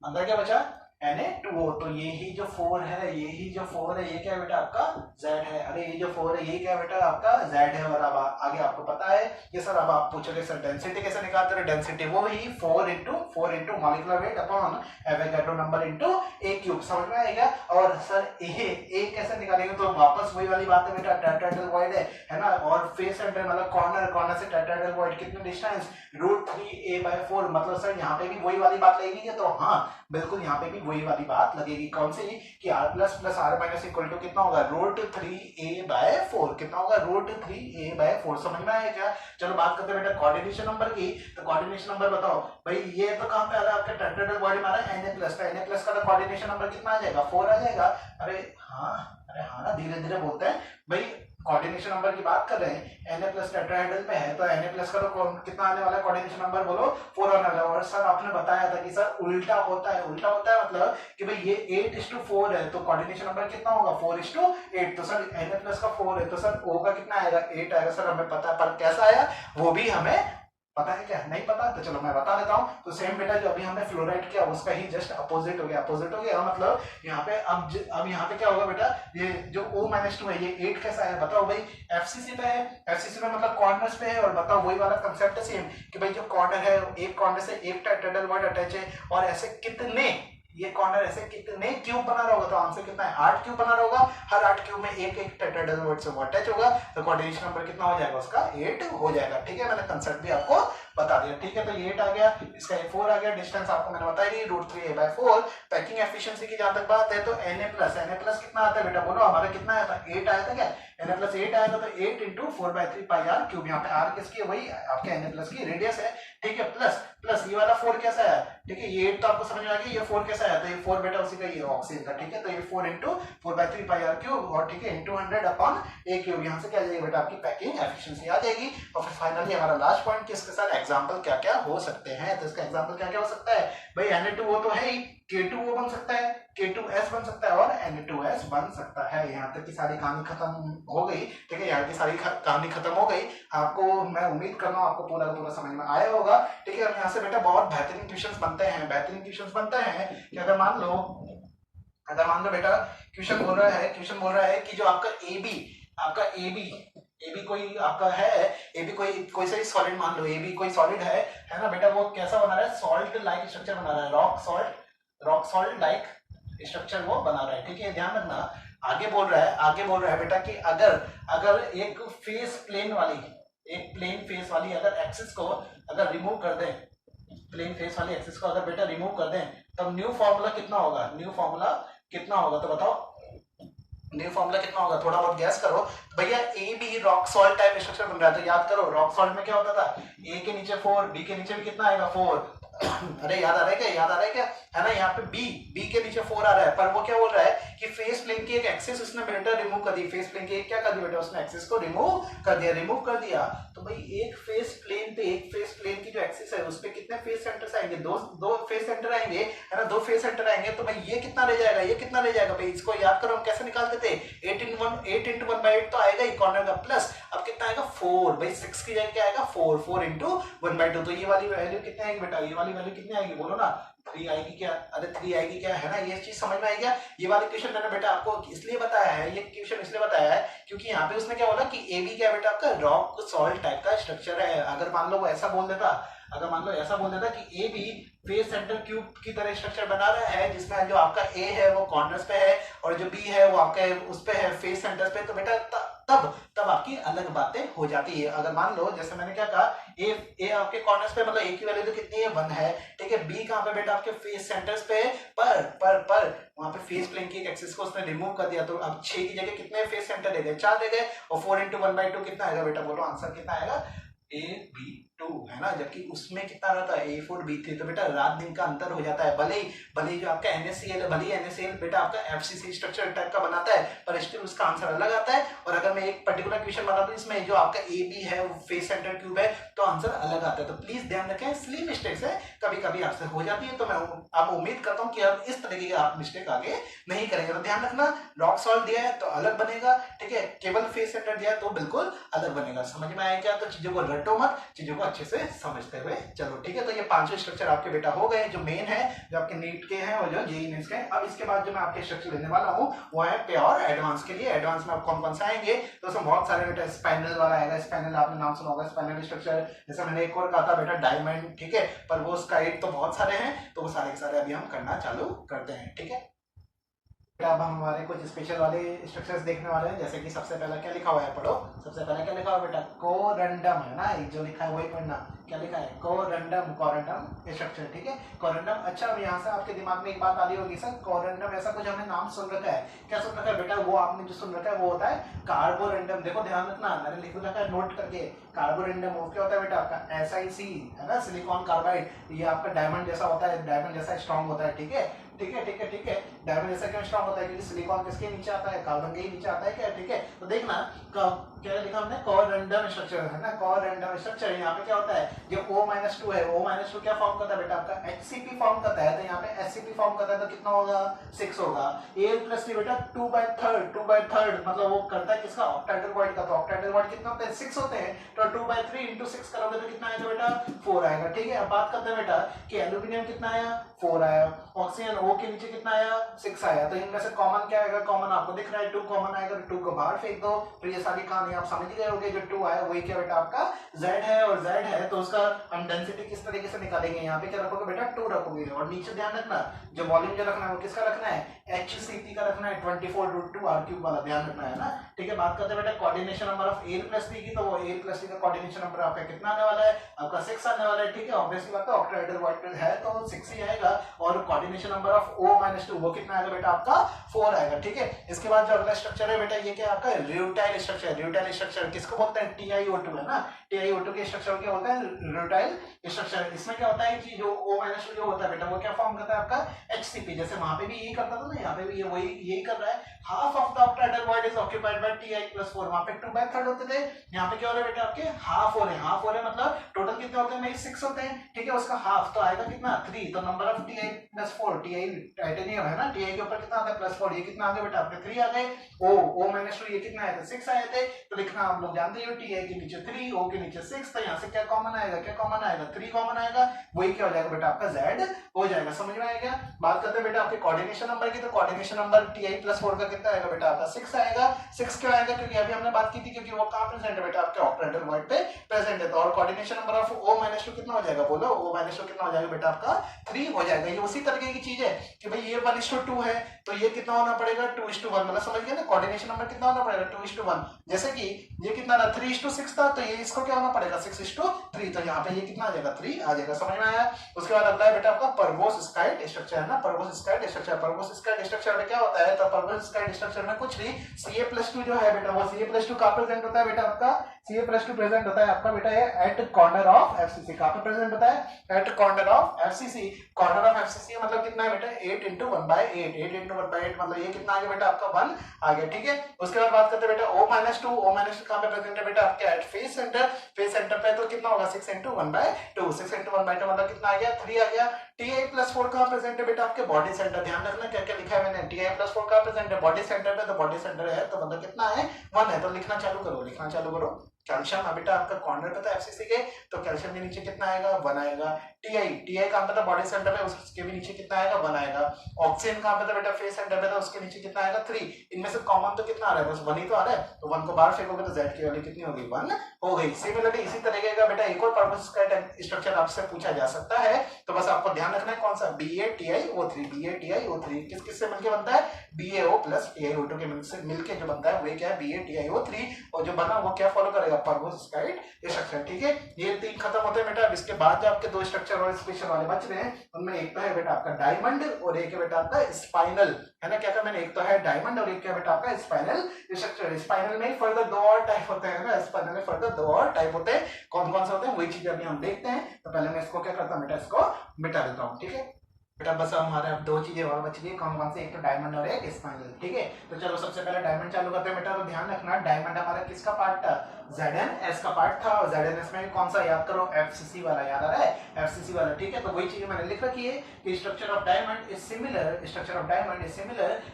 अंदर क्या बचा? Na2O। तो ये ही जो 4 है, ये ही जो 4 है, ये क्या है बेटा? आपका Z है। अरे ये जो 4 है ये क्या है बेटा? आपका Z है। और अब आगे आपको पता है ये सर। अब आप पूछोगे सर डेंसिटी कैसे निकालते हैं? डेंसिटी वो ही 4 × molecular weight upon Avogadro number into A³। समझ में आएगा? और सर A कैसे निकालेंगे? तो वापस वही वाली बात है बेटा, टेट्राहेड्रल वॉइड है ना। और फेस सेंटर मतलब कॉर्नर से टेट्राहेड्रल वॉइड कितने डिस्टेंस? √3a/4। मतलब सर यहाँ पे भी वही वाली बात लगेगी। तो हाँ बिल्कुल यहाँ पे भी वही वाली बात लगेगी। कौन सी? कि R+ + R- इक्वल टू कितना होगा? √3a/4। कितना होगा? √3a/4। समझ में आया क्या? चलो बात करते हैं बेटा कोऑर्डिनेशन नंबर की। तो कोऑर्डिनेशन नंबर बताओ भाई। ये तो कहाँ पे आ रहा है? आपके टेट्राहेड्रल बॉडी में आ रहा है Na+। तो Na+ का तो कोऑर्डिनेशन नंबर कितना आ जाएगा? 4 आ जाएगा। अरे हाँ ना, धीरे धीरे बोलते हैं भाई। कोऑर्डिनेशन नंबर की बात कर रहे हैं, Na+ टेट्राहेड्रल पे है तो Na+ का तो कितना आने वाला है? कोऑर्डिनेशन नंबर बोलो 4 आने वाला है। और सर आपने बताया था कि सर उल्टा होता है। उल्टा होता है मतलब कि भाई ये 8:4 है तो कोऑर्डिनेशन नंबर कितना होगा? 4:8। तो सर Na+ का 4 है तो सर O का कितना आएगा? 8 आएगा। सर हमें पता है पर कैसा आया वो भी हमें पता है क्या? नहीं पता? तो चलो मैं बता देता हूँ। तो सेम बेटा जो अभी हमने फ्लोराइड किया उसका ही जस्ट अपोजिट हो गया। अपोजिट हो गया मतलब यहाँ पे अब यहाँ पे क्या होगा बेटा? ये जो O-2 है ये 8 कैसा है? बताओ भाई। FCC पे है। FCC में मतलब कॉर्नर्स पे है। और बताओ वही वाला कंसेप्ट है सेम कि भाई जो कॉर्नर है एक कॉर्नर से एक टेट्राहेड्रल वॉइड अटैच है। और ऐसे कितने ये कॉर्नर ऐसे कितने क्यूब बना रहा होगा? तो आंसर कितना है? 8 क्यूब बना रहा होगा। हर 8 क्यूब में एक टेट्राहेड्रल वॉइड से वो अटैच होगा। तो कोऑर्डिनेशन नंबर कितना हो जाएगा? उसका 8 हो जाएगा। ठीक है, मैंने कंसेप्ट भी आपको बता दिया। ठीक है, तो ये 8 आ गया, इसका 4 आ गया। डिस्टेंस आपको मैंने बताई दी √3a/4। पैकिंग एफिशिएंसी की जहां तक बात है तो Na+ कितना आता है बेटा? बोलो हमारा कितना आया था? 8 आया था क्या? Na+ 8 आया था। तो 8 × 4/3πr³। यहाँ पे r किसकी है? वही आपके Na+ की रेडियस है। ठीक है, प्लस ये वाला 4 कैसा है? ठीक है, ये 8 तो आपको समझ में आ गया। ये 4 कैसा है? तो ये 4 बेटा उसी का, ये ऑक्सीजन का। ठीक है, तो ये 4 × 4/3πr³ और ठीक है × 100/a³। यहाँ से क्या आ जाएगी बेटा? आपकी पैकिंग एफिशिएंसी आ जाएगी। और फिर फाइनली हमारा लास्ट पॉइंट कि इसके साथ एग्जांपल क्या क्या हो सकते हैं। तो इसका एग्जांपल क्या क्या हो सकता है भाई? Na2O तो है ही, K2O बन सकता है, K2S बन सकता है और Na2S बन सकता है। यहाँ तक की सारी कहानी खत्म हो गई। ठीक है, यहाँ की सारी कहानी खत्म हो गई। आपको मैं उम्मीद कर रहा हूँ आपको पूरा का पूरा समझ में आया होगा। ठीक है, और यहाँ से बेटा बहुत बेहतरीन क्वेश्चंस बनते हैं। बेहतरीन क्वेश्चंस बनते हैं कि अगर मान लो बेटा क्वेश्चन बोल रहा है कि जो आपका AB कोई आपका है, AB कोई सा सॉलिड मान लो, AB कोई सॉलिड है ना बेटा? वो कैसा बना रहा है? सॉल्ट लाइक स्ट्रक्चर बना रहा है। रॉक सॉल्ट लाइक स्ट्रक्चर वो बना रहा है। ठीक है, ध्यान रखना। आगे बोल रहा है बेटा कि अगर एक प्लेन फेस वाली अगर एक्सिस को अगर रिमूव कर दें, प्लेन फेस वाली एक्सिस को अगर बेटा रिमूव कर दें तब न्यू फॉर्मूला कितना होगा? तो बताओ न्यू फॉर्मूला कितना होगा? थोड़ा बहुत गैस करो भैया। AB rock salt type structure बन रहा है तो याद करो रॉक सॉल्ट में क्या होता था? A के नीचे 4, B के नीचे भी कितना आएगा? 4। अरे याद आ रहा है क्या? है ना, यहाँ पे B के नीचे 4 आ रहा है। पर वो क्या बोल रहा है कि फेस प्लेन की एक एक्सिस उसने बेटा रिमूव कर दी। फेस प्लेन की एक क्या कर दी बेटा? उसने एक्सिस को रिमूव कर दिया। तो भाई एक फेस प्लेन की जो एक्सिस है उस पे कितने फेस सेंटर्स आएंगे? दो फेस सेंटर आएंगे, है ना? 2 फेस सेंटर आएंगे। तो भाई ये कितना रह जाएगा? भाई इसको याद करो हम कैसे निकालते थे? 8 × 1/8 तो आएगा ही कॉर्नर का। प्लस अब कितना आएगा 4, भाई 6 की जगह क्या आएगा 4, 4 इंटू 1/2, तो ये वाली वैल्यू कितनी आएगी बेटा, ये वाली वैल्यू कितनी आएगी बोलो ना, 3 आएगी क्या, अरे 3 आएगी क्या, है ना, ये चीज समझ में आई क्या। ये वाली क्वेश्चन मैंने बेटा आपको इसलिए बताया है, ये क्वेश्चन इसलिए बताया है क्योंकि यहाँ पे उसने क्या बोला कि ए बी क्या है बेटा आपका रॉक सॉल्ट टाइप का स्ट्रक्चर है। अगर मान लो वो ऐसा बोल देता, अगर मान लो ऐसा बोल देता कि A B face centre cube की तरह स्ट्रक्चर बना रहा है, जिसमें जो आपका ए है वो कॉर्नर्स पे है और जो बी है वो आपका उस पे है फेस सेंटर्स पे, तो बेटा तब आपकी अलग बातें हो जाती है। अगर मान लो जैसे मैंने क्या कहा, ए आपके कॉर्नर्स पे, मतलब ए की वैल्यू तो कितनी है 1 है, ठीक है, बी कहां पे बेटा आपके फेस सेंटर्स पे, पर वहां पे फेस प्लेन की एक एक्सिस को उसने रिमूव कर दिया, तो अब 6 की जगह कितने फेस सेंटर रह गए, 4 रह गए, और 4 इंटू 1/2 कितना आएगा बेटा, बोलो आंसर कितना आएगा, AB2 है ना, जबकि उसमें कितना रहता है A4 B3, तो बेटा रात दिन का अंतर हो जाता है। भले ही जो आपका NaCl है, भले ही NaCl बेटा आपका FCC स्ट्रक्चर टाइप का बनाता है, पर स्टिल उसका आंसर अलग आता है। और अगर मैं एक पर्टिकुलर क्वेश्चन बना दूं इसमें जो आपका AB है वो फेस सेंटर क्यूब है, तो आंसर अलग आता है। तो प्लीज ध्यान रखें, स्लिप मिस्टेक्स है, कभी कभी आपसे हो जाती है, तो मैं आप उम्मीद करता हूँ कि अब इस तरीके के आप मिस्टेक आगे नहीं करेंगे। तो ध्यान रखना, रॉक सॉल्ट दिया है तो अलग बनेगा, ठीक है, केवल फेस सेंटर दिया है तो बिल्कुल अलग बनेगा। समझ में आया क्या, तो चीजों को रटो मत, चीजों को अच्छे से समझते हुए चलो, ठीक है। तो ये 5 स्ट्रक्चर आपके बेटा हो गए, जो मेन है, जो आपके नीट के हैं और जो जेईई मेंस के हैं। अब इसके बाद जो मैं आपके स्ट्रक्चर लेने वाला हूँ वो है प्योर एडवांस के लिए। एडवांस में आप कौन कौन से आएंगे, तो उसमें बहुत सारे बेटा स्पाइनल वाला आएगा, स्पाइनल आपने नाम सुना होगा, स्पाइनल स्ट्रक्चर, जैसे मैंने एक और कहा था बेटा डायमंड, ठीक है, पर वो स्काइट, तो बहुत सारे हैं, तो वो सारे के सारे अभी हम करना चालू करते हैं, ठीक है। अब हम हमारे कुछ स्पेशल वाले स्ट्रक्चर्स देखने वाले हैं, जैसे कि सबसे पहला क्या लिखा हुआ है, पढ़ो, सबसे पहला क्या लिखा हुआ है बेटा, कोरंडम है ना, जो लिखा है वही पढ़ना, क्या लिखा है, कोरंडम, कोरंडम स्ट्रक्चर, ठीक है, कोरंडम। अच्छा, अब यहाँ से आपके दिमाग में एक बात आ रही होगी, सर कोरंडम ऐसा कुछ हमने नाम सुन रखा है, क्या सुन रखा है बेटा, वो आपने जो सुन रखा है वो होता है कार्बोरेंडम। देखो ध्यान रखना, मैंने लिख रखा है नोट करके, कार्बोरेंडम वो क्या होता है बेटा आपका SiC है ना, सिलिकॉन कार्बाइड, ये आपका डायमंड जैसा होता है, डायमंड जैसा स्ट्रॉन्ग होता है, ठीक है, ठीक है, ठीक है, ठीक है। डायमंड जैसा क्यों स्ट्रॉन्ग होता है, क्योंकि सिलिकॉन किसके नीचे आता है, कार्बन के ही नीचे आता है क्या, ठीक है। तो देखना क्या लिखा हमने, कोरंडम स्ट्रक्चर है ना, कोरंडम स्ट्रक्चर। यहाँ पे क्या होता है, जो O-2 है, O-2 क्या फॉर्म करता है बेटा आपका HCP फॉर्म करता है, तो यहाँ पे HCP फॉर्म करता है तो कितना होगा 6 होगा। Al+3 बेटा 2/3 मतलब वो करता है किसका, ऑक्टाहेड्रल बॉन्ड का, तो ऑक्टाहेड्रल बॉन्ड कितना होता है 6 होते हैं, तो 2/3 इंटू 6 करोगे तो कितना आएगा बेटा 4 आएगा, ठीक है। अब बात करते हैं बेटा कि एल्यूमिनियम कितना आया 4 आया, ऑक्सीजन O के नीचे कितना आया 6 आया, तो इनमें से कॉमन क्या आएगा, कॉमन आपको दिख रहा है 2 कॉमन आएगा, तो 2 को बाहर फेंक दो, फिर ये सारी कहानी आप समझ गए होंगे। जो 2 आया वही क्या बेटा आपका Z है, और Z है तो उसका हम डेंसिटी किस तरीके से निकालेंगे, यहाँ पे क्या रखोगे बेटा 2 रखोगे, और नीचे ध्यान रखना जो वॉल्यूम जो रखना है वो किसका रखना है HCP का रखना है, 24√2 r³ वाला, ध्यान रखना है ना, ठीक है। बात करते हैं बेटा कोऑर्डिनेशन नंबर ऑफ Al+3 की, तो वो Al+3 का कोऑर्डिनेशन नंबर आपका कितना आने वाला है, आपका 6 आने वाला है, ठीक है। ऑब्वियसली बात है ऑक्टाहेड्रल बॉन्ड है तो 6 ही आएगा, और कोऑर्डिनेशन नंबर ऑफ O-2 वो कितना आएगा बेटा आपका 4 आएगा, ठीक है। इसके बाद जो अगला स्ट्रक्चर है बेटा ये क्या है आपका र्यूटाइल स्ट्रक्चर। र्यूटाइल स्ट्रक्चर किसको बोलते हैं, TiO2 है ना, TiO2 के स्ट्रक्चर क्या होता है र्यूटाइल स्ट्रक्चर। इसमें क्या होता है कि जो O-2 जो होता है बेटा वो क्या फॉर्म करता है आपका HCP, जैसे वहां पे भी यही करता था ना, यहाँ पे भी ये वही यही कर रहा है। Half of the octahedral bond is occupied by Ti+4, वहां पे 2/3 होते थे, यहाँ पे क्या हो रहा है बेटा आपके हाफ हो रहे हैं, हाफ हो रहे हैं मतलब टोटल कितने होते हैं 6 होते हैं, ठीक है, उसका हाफ तो आएगा कितना 3, तो number of Ti+4, Ti titanium है ना, Ti के ऊपर कितना आता है +4, ये कितना आ गया बेटा आपके 3 आ गए, O-2 ये कितना आए थे 6 आए थे, तो लिखना आप लोग जानते हो Ti के नीचे 3, O के नीचे 6, तो यहाँ से क्या कॉमन आएगा, क्या कॉमन आएगा 3 कॉमन आएगा, वही क्या हो जाएगा बेटा आपका Z हो जाएगा। समझ में आएगा। बात करते हैं बेटा आपके कोऑर्डिनेशन नंबर की, तो कोऑर्डिनेशन नंबर Ti+4 का कितना आएगा बेटा आपका 6 आएगा। 6 क्यों आएगा, क्योंकि अभी हमने बात की थी, क्योंकि वो कहां प्रेजेंट है बेटा आपके ऑक्टाहेड्रल बॉन्ड पे प्रेजेंट है, तो और कोऑर्डिनेशन नंबर ऑफ O-2 कितना हो जाएगा, बोलो O-2 कितना हो जाएगा बेटा आपका 3 हो जाएगा। ये उसी तरीके की चीज है कि भाई ये 1:2 है तो ये कितना होना पड़ेगा 2:1, मतलब समझ गए ना, कोऑर्डिनेशन नंबर कितना होना पड़ेगा 2:1, जैसे कि ये कितना था 3:6 था, तो ये इसको क्या होना पड़ेगा 6:3, तो यहाँ पे ये कितना आ जाएगा 3 आ जाएगा। समझ में आया। उसके बाद अगला है बेटा आपका परवोस्काइट स्ट्रक्चर है ना, परवोस्काइट स्ट्रक्चर। परवोस्काइट स्ट्रक्चर में क्या होता है, तो परवोस्काइट स्ट्रक्चर में कुछ नहीं, Ca+2 जो है बेटा वो Ca+2 कहां प्रेजेंट होता है बेटा आपका Ca+2 प्रेजेंट होता है आपका बेटा ये एट कॉर्नर ऑफ FCC, कहां पे प्रेजेंट होता है at corner of FCC। Corner of FCC मतलब कितना है बेटा 8 × 1/8, 8 × 1/8 मतलब ये कितना आ गया बेटा आपका 1 आ गया, ठीक है। उसके बाद बात करते हैं बेटा O-2, O-2 कहां पे प्रेजेंट है बेटा आपके at face centre, face centre पे तो कितना होगा 6 × 1/2, 6 × 1/2 मतलब कितना आ गया 3 आ गया। Ti+4 कहां प्रेजेंट है बेटा आपके बॉडी सेंटर, ध्यान रखना क्या क्या लिखा है मैंने, Ti+4 कहां प्रेजेंट है बॉडी सेंटर पे, तो बॉडी सेंटर है तो मतलब कितना है 1 है, तो लिखना चालू करो, लिखना चालू करो। कैल्शियम बेटा आपका कॉर्नर पे था एफसीसी के, तो कैल्शियम के नीचे कितना आएगा 1 आएगा। टीआई कहां पे था बॉडी सेंटर पे, उसके भी नीचे कितना आएगा 1 आएगा। ऑक्सीजन कहां पे था बेटा फेस सेंटर पे था, उसके नीचे कितना आएगा 3। इनमें से कॉमन तो कितना आ रहा है, बस 1 ही तो आ रहा है, तो 1 को बाहर फेंकोगे तो जेड की वैल्यू कितनी होगी 1 हो गई। सिमिलरली इसी तरीके का बेटा एक और पर्पस का स्ट्रक्चर आपसे पूछा जा सकता है, तो बस आपको ध्यान रखना है कौन सा BaTiO3। BaTiO3 किस किस से मिलकर बनता है, BaO प्लस TiO2 के मिलके जो बनता है वही क्या है BaTiO3, और जो बना वो क्या फॉलो करेगा पेरोव्स्काइट स्ट्रक्चर। ठीक है, ये 3 खत्म होते हैं बेटा। अब इसके बाद जो आपके 2 स्ट्रक्चर और स्पेशल वाले बच रहे हैं उनमें एक तो है बेटा आपका डायमंड और एक है बेटा आपका स्पाइनल, है ना। क्या कहा मैंने, एक तो है डायमंड और एक क्या बेटा आपका स्पाइनल स्ट्रक्चर। स्पाइनल में फर्दर 2 और टाइप होते हैं ना, स्पाइनल में फर्दर 2 और टाइप होते हैं। कौन कौन से होते हैं वही चीज अभी हम देखते हैं। तो पहले मैं इसको क्या करता हूँ बेटा, इसको मिटा देता हूँ। ठीक है बेटा, बस हमारे अब 2 चीजें और बच गई, कौन कौन से, एक तो डायमंड और एक स्पाइनल। ठीक है, तो चलो सबसे पहले डायमंड चालू करते हैं बेटा। तो ध्यान रखना डायमंड हमारा किसका पार्ट था, ZnS का पार्ट था, और ZnS में कौन सा याद करो, FCC वाला याद आ रहा है, FCC वाला। ठीक है, तो वही चीज मैंने लिख रखी है कि structure of diamond is similar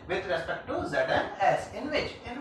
with respect to ZnS in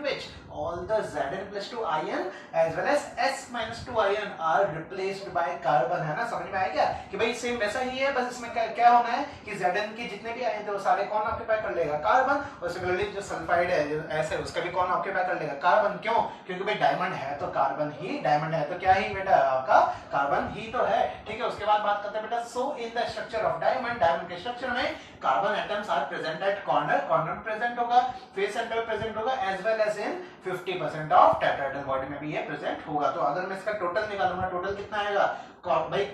which all the Zn+2 ion as well as S-2 ion are replaced by carbon, है ना। समझ में आया क्या कि भाई सेम वैसा ही है, बस इसमें क्या होना है कि Zn के जितने भी आयन थे वो सारे कौन ऑक्यूपाई कर लेगा, कार्बन। और सिमिलरली जो सल्फाइड है जो S है उसका भी कौन ऑक्यूपाई कर लेगा, कार्बन। क्यों, क्योंकि भाई डायमंड है तो कार्बन ही, डायमंड है तो क्या ही बेटा आपका कार्बन ही तो है। ठीक है, उसके बाद बात करते हैं बेटा, so in the structure of diamond के स्ट्रक्चर में carbon atoms are present at corner present होगा, फेस सेंटर प्रेजेंट होगा, as well as in 50% of tetrahedral body में भी ये प्रेजेंट होगा। तो अगर मैं इसका टोटल निकालूंगा, टोटल कितना आएगा भाई,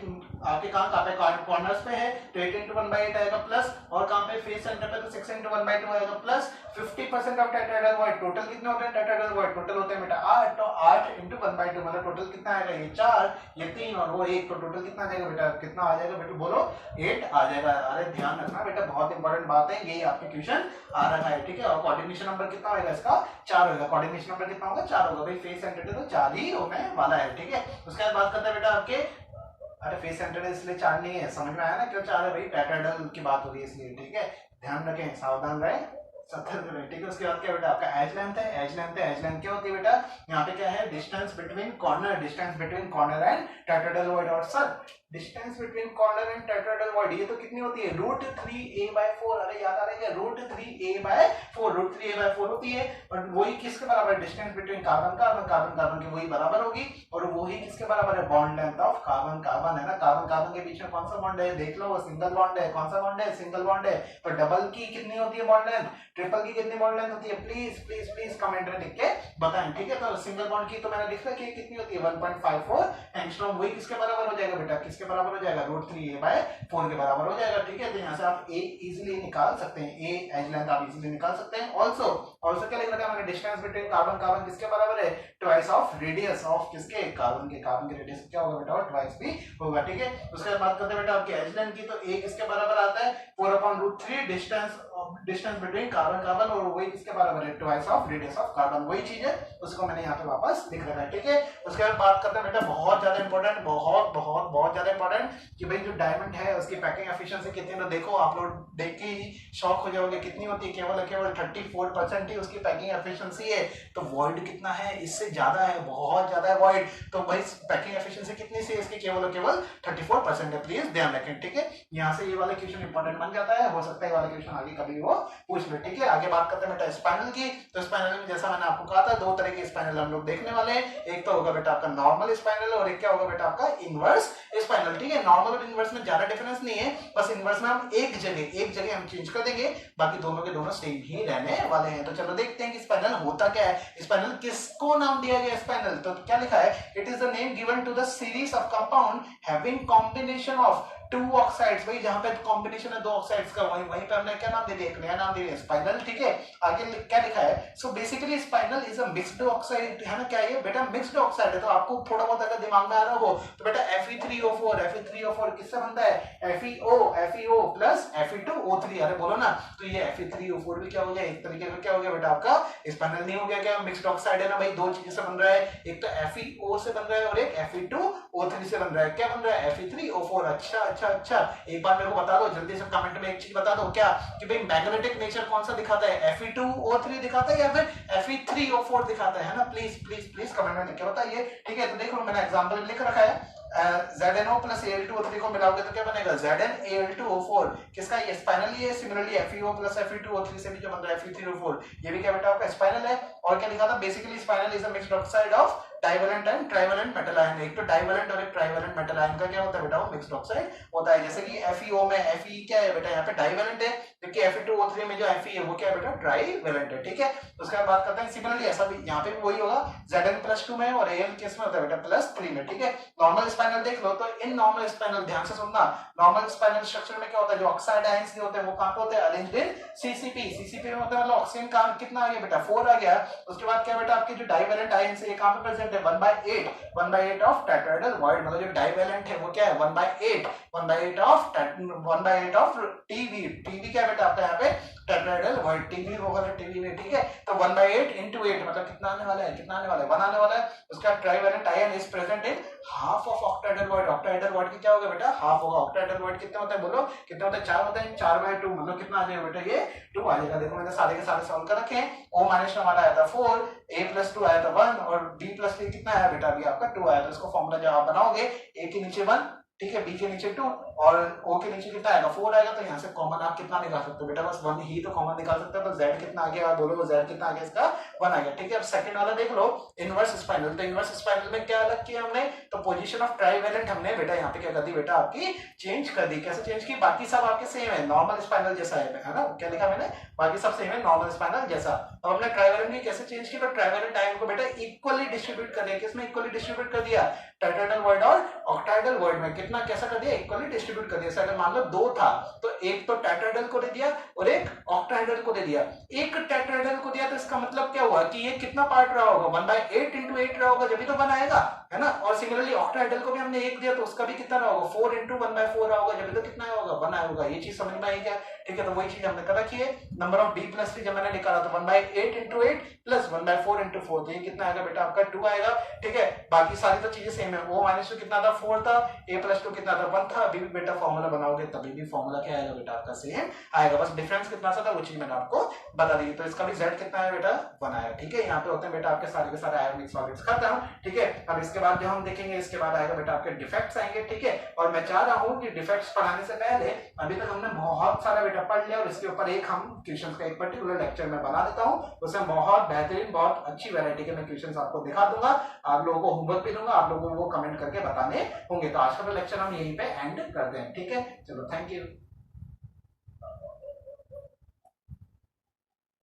आपके कहां पे कॉर्नर्स पे है तो 8 into 1/8 आएगा प्लस, और कहां पे फेस सेंटर पे तो 6 into 1/2 आएगा plus 50% of tetrahedral void. Total कितने होते हैं टेट्राहेड्रल वॉइड, टोटल होते हैं बेटा 8, तो 8 into 1/2 मतलब टोटल कितना आएगा, ये 4, ये 3 और वो 1, तो टोटल कितना आ जाएगा बेटा, कितना आ जाएगा बेटा बोलो 8 आ जाएगा। अरे ध्यान रखना बेटा, बहुत इंपॉर्टेंट बात है, यही आपके क्वेश्चन आ रहा है। ठीक है, और कोऑर्डिनेशन नंबर कितना होगा इसका 4 होगा, कोऑर्डिनेशन नंबर कितना होगा 4 होगा भाई, फेस सेंटर तो 4 ही होने वाला है। ठीक है, उसके बाद बात करते हैं बेटा आपके, अरे फेस सेंटर इसलिए 4 नहीं है, समझ में आया ना क्यों 4 है भाई, टेट्राहेड्रल की बात हो रही है इसलिए। ठीक है, ध्यान रखें, सावधान रहे, सतर्क रहे। ठीक है, उसके बाद क्या बेटा आपका एज लेंथ है, एज लेंथ क्या होती है बेटा, यहाँ पे क्या है distance between corner and tetrahedral void. और sir distance between corner and tetrahedral void ये तो कितनी होती है √3a/4, अरे याद आ रहा है क्या, √3a/4 होती है, और वही किसके बराबर, डिस्टेंस बिटवीन कार्बन की वही बराबर होगी, और वही किसके बराबर है, बॉन्ड लेंथ ऑफ कार्बन है ना। कार्बन के बीच में कौन सा बॉन्ड है, देख लो वो सिंगल बॉन्ड है, कौन सा बॉन्ड है, सिंगल बॉन्ड है। तो डबल की कितनी होती है बॉन्ड लेंथ, ट्रिपल की कितनी बॉन्ड लेंथ होती है, प्लीज कमेंट में लिख के बताएं। ठीक है, तो सिंगल बॉन्ड की तो मैंने लिख रखी है कितनी होती है 1.54 एंगस्ट्रॉम, वही किसके बराबर हो जाएगा बेटा, किसके बराबर हो जाएगा, √3a/4 के बराबर हो जाएगा। ठीक है, तो यहाँ से आप a इजीली निकाल सकते हैं, a एज लेंथ आप इजीली निकाल सकते हैं। ऑल्सो क्या लिख रखा है मैंने, डिस्टेंस बिटवीन कार्बन किसके बराबर है, ट्वाइस ऑफ रेडियस ऑफ किसके, कार्बन के रेडियस क्या होगा बेटा, ट्वाइस भी होगा। ठीक है, उसके बाद बात करते हैं बेटा आपके एज लेंथ की, तो a किसके बराबर आता है 4/√3 डिस्टेंस बिटवीन कार्बन, और वही किसके बराबर है, twice of radius of carbon, वही चीज है, उसको मैंने यहाँ पे वापस लिख रखा है। ठीक है, उसके बाद बात करते हैं बेटा बहुत ज्यादा इंपॉर्टेंट, बहुत ज्यादा इंपॉर्टेंट कि भाई जो डायमंड है उसकी पैकिंग एफिशिएंसी कितनी है। तो देखो आप लोग देख के ही शॉक हो जाओगे, कितनी होती है, केवल 34% ही उसकी पैकिंग एफिशिएंसी है। तो वॉइड कितना है, इससे ज्यादा है, बहुत ज्यादा है वॉइड। तो भाई पैकिंग एफिशिएंसी कितनी सी है इसकी, केवल 34% है, प्लीज ध्यान रखें। ठीक है, यहाँ से ये वाला क्वेश्चन इंपॉर्टेंट बन जाता है, हो सकता है ये वाला क्वेश्चन आगे कभी वो पूछ ले। ठीक है, आगे बात करते हैं बेटा स्पाइनल की। तो स्पाइनल में जैसा मैंने आपको कहा था 2 तरह के स्पाइनल हम लोग देखने वाले हैं, एक तो होगा बेटा आपका नॉर्मल स्पाइनल और एक क्या होगा बेटा आपका इनवर्स स्पाइनल। ठीक है, नॉर्मल और इनवर्स में ज्यादा डिफरेंस नहीं है, बस इनवर्स में हम एक जगह हम चेंज कर देंगे, बाकी दोनों के दोनों सेम ही रहने वाले हैं। तो चलो देखते हैं कि स्पाइनल होता क्या है, स्पाइनल किसको नाम दिया गया स्पाइनल। तो क्या लिखा है, it is the name given to the series of compound having combination of 2 oxides, भाई जहां पे कॉम्बिनेशन है 2 ऑक्साइड्स का, वहीं पे हमने क्या नाम दे दिया, एक नया नाम दे दिया स्पाइनल। ठीक है, आगे क्या लिखा है, so basically spinal is a mixed oxide, है ना। क्या है बेटा, मिक्स्ड ऑक्साइड है। तो आपको थोड़ा बहुत अगर दिमाग में आ रहा हो तो बेटा Fe3O4 किससे बनता है, FeO प्लस Fe2O3, अरे बोलो ना। तो ये Fe3O4 भी क्या हो गया, एक तरीके का क्या हो गया बेटा आपका स्पाइनल नहीं हो गया क्या, मिक्स्ड ऑक्साइड है ना भाई, 2 चीजें से बन रहा है, एक तो FeO से बन रहा है और एक Fe2O3 से बन रहा है। क्या बन रहा है, Fe3O4। अच्छा अच्छा अच्छा, एक बार मेरे को बता दो जल्दी से कमेंट में, एक चीज बता दो क्या कि भाई मैग्नेटिक नेचर कौन सा दिखाता है, Fe2O3 दिखाता है या फिर Fe3O4 दिखाता है ना? प्लीज प्लीज प्लीज कमेंट में लिख के बताइए, ठीक है? तो देख लो मैंने एग्जांपल लिख रखा है, ZnO प्लस Al2O3 को मिलाओगे तो क्या बनेगा, ZnAl2O4, किसका ये स्पाइनल ही है। सिमिलरली FeO प्लस Fe2O3 से भी जो बन रहा है Fe3O4, ये भी क्या बेटा आपका स्पाइनल है। और क्या लिखा था, basically spinal is a mixed oxide of divalent and trivalent metal ion. एक तो डाइवेलेंट और एक ट्राइवेलेंट मेटल आयन का क्या होता है बेटा, वो मिक्स्ड ऑक्साइड होता है। जैसे कि FeO में Fe क्या है बेटा, यहाँ पे डाइवेलेंट है, जबकि Fe2O3 में जो Fe है वो क्या है बेटा, ट्राइवेलेंट है, ठीक है? उसके बाद बात करते हैं सिमिलरली ऐसा भी यहाँ पे भी वही होगा, Zn+2 में और Al किस में होता है बेटा, +3 में, ठीक है? नॉर्मल स्पाइनल देख लो तो इन नॉर्मल स्पाइनल, ध्यान से सुनना, नॉर्मल स्पाइनल स्ट्रक्चर में क्या होता है, जो ऑक्साइड आयंस होते हैं वो कहां पे होते हैं, अरेंज्ड इन CCP में होता है, मतलब ऑक्सीजन का कितना आ गया बेटा, 4 आ गया। उसके बाद क्या बेटा, आपके जो डाइवेलेंट आयंस है ये कहां पे प्रेजेंट है, 1/8 ऑफ टेट्राहेड्रल वॉइड, मतलब जो डाइवेलेंट है वो क्या है, 1/8 ऑफ टीवी क्या है बेटा आपका यहाँ पे, टेट्राहेड्रल वॉइड, टीवी होगा टीवी में, ठीक है? तो 1/8 into 8 मतलब कितना आने वाला है, 1 आने वाला है। उसका trivalent ion is present in half of octahedral void. Octahedral void की क्या होगा बेटा, हाफ होगा। ऑक्टाहेड्रल वॉइड कितने होते हैं बोलो, कितने होते हैं, 4 होते हैं, 4/2 मतलब कितना आ जाएगा बेटा, ये 2 आ जाएगा। देखो मैंने सारे के सारे सॉल्व कर रखे हैं। O माइनस हमारा आया था 4, A+2 आया था 1 और B+3 कितना आया बेटा, अभी आपका 2 आया। तो इसको फॉर्मूला जब आप बनाओगे, A के नीचे 1, ठीक है, B के नीचे 2 और O के नीचे कितना आएगा, 4 आएगा। तो यहाँ से कॉमन आप कितना निकाल सकते हो बेटा, बस 1 ही तो कॉमन निकाल सकते हो। तो Z कितना आ गया, बोलो Z कितना आ गया, इसका 1 आ गया, ठीक है? अब सेकंड वाला देख लो, इनवर्स स्पाइनल। तो इनवर्स स्पाइनल में क्या अलग किया हमने, तो पोजीशन ऑफ ट्राइवेलेंट हमने बेटा यहाँ पे क्या कर दी बेटा, आपकी चेंज कर दी। कैसे चेंज की, बाकी सब आपके सेम है, नॉर्मल स्पाइनल जैसा है ना, क्या लिखा मैंने, बाकी सब सेम है नॉर्मल स्पाइनल जैसा। अब हमने ट्राइवेलेंट की कैसे चेंज की, तो ट्राइवेलेंट आयन को बेटा इक्वली डिस्ट्रीब्यूट कर दिया। किसमें इक्वली डिस्ट्रीब्यूट कर दिया, टेट्राहेड्रल वॉइड और ऑक्टाहेड्रल वॉइड में। कितना कैसा कर दिया, इक्वली डिस्ट्रीब्यूट कर दिया। जैसे अगर मान लो 2 था तो एक तो टेट्राहेड्रल को दे दिया और एक ऑक्टाहेड्रल को दे दिया। एक टेट्राहेड्रल को दिया तो इसका मतलब क्या हुआ कि ये कितना पार्ट रहा होगा, 1/8 into 8 रहा होगा, जब भी तो 1 आएगा, है ना? और सिमिलरली ऑक्टाहेड्रल को भी हमने 1 दिया तो उसका भी कितना रहा होगा, 4 into 1/4 रहा होगा, जब भी तो कितना होगा, 1 आया होगा। ये चीज समझ में आई क्या, ठीक है? तो वही चीज हमने कर रखी है। नंबर ऑफ B+3 जब मैंने निकाला तो 1/8 into 8 प्लस 1/4 into 4, तो ये कितना आएगा बेटा आपका 2 आएगा, ठीक है? बाकी सारी तो चीजें सेम है। O माइनस 2 कितना था, 4 था, A+2 कितना था, 1 था। अभी भी बेटा फॉर्मूला बनाओगे तभी भी फॉर्मूला क्या आएगा बेटा, आपका सेम आएगा, बस डिफरेंस कितना सा था वो चीज मैंने आपको बता दी। तो इसका भी Z कितना है बेटा, 1 आया, ठीक है? यहाँ पे होते हैं बेटा आपके सारे के सारे आयोनिक सॉलिड्स खत्म, ठीक है? अब इसके बाद जो हम देखेंगे, इसके बाद आएगा बेटा आपके डिफेक्ट्स आएंगे, ठीक है? और मैं चाह रहा हूँ कि डिफेक्ट्स पढ़ाने से पहले, अभी तक हमने बहुत सारा बेटा पढ़ लिया और इसके ऊपर एक हम क्वेश्चंस का एक पर्टिकुलर लेक्चर में बना देता हूँ, उसमें बहुत बेहतरीन, बहुत अच्छी वैरायटी के मैं क्वेश्चंस आपको दिखा दूंगा। आप लोगों को होमवर्क भी दूंगा, आप लोगों को वो कमेंट करके बताने होंगे। तो आज का लेक्चर हम यहीं पे एंड करते हैं, ठीक है? चलो, थैंक यू।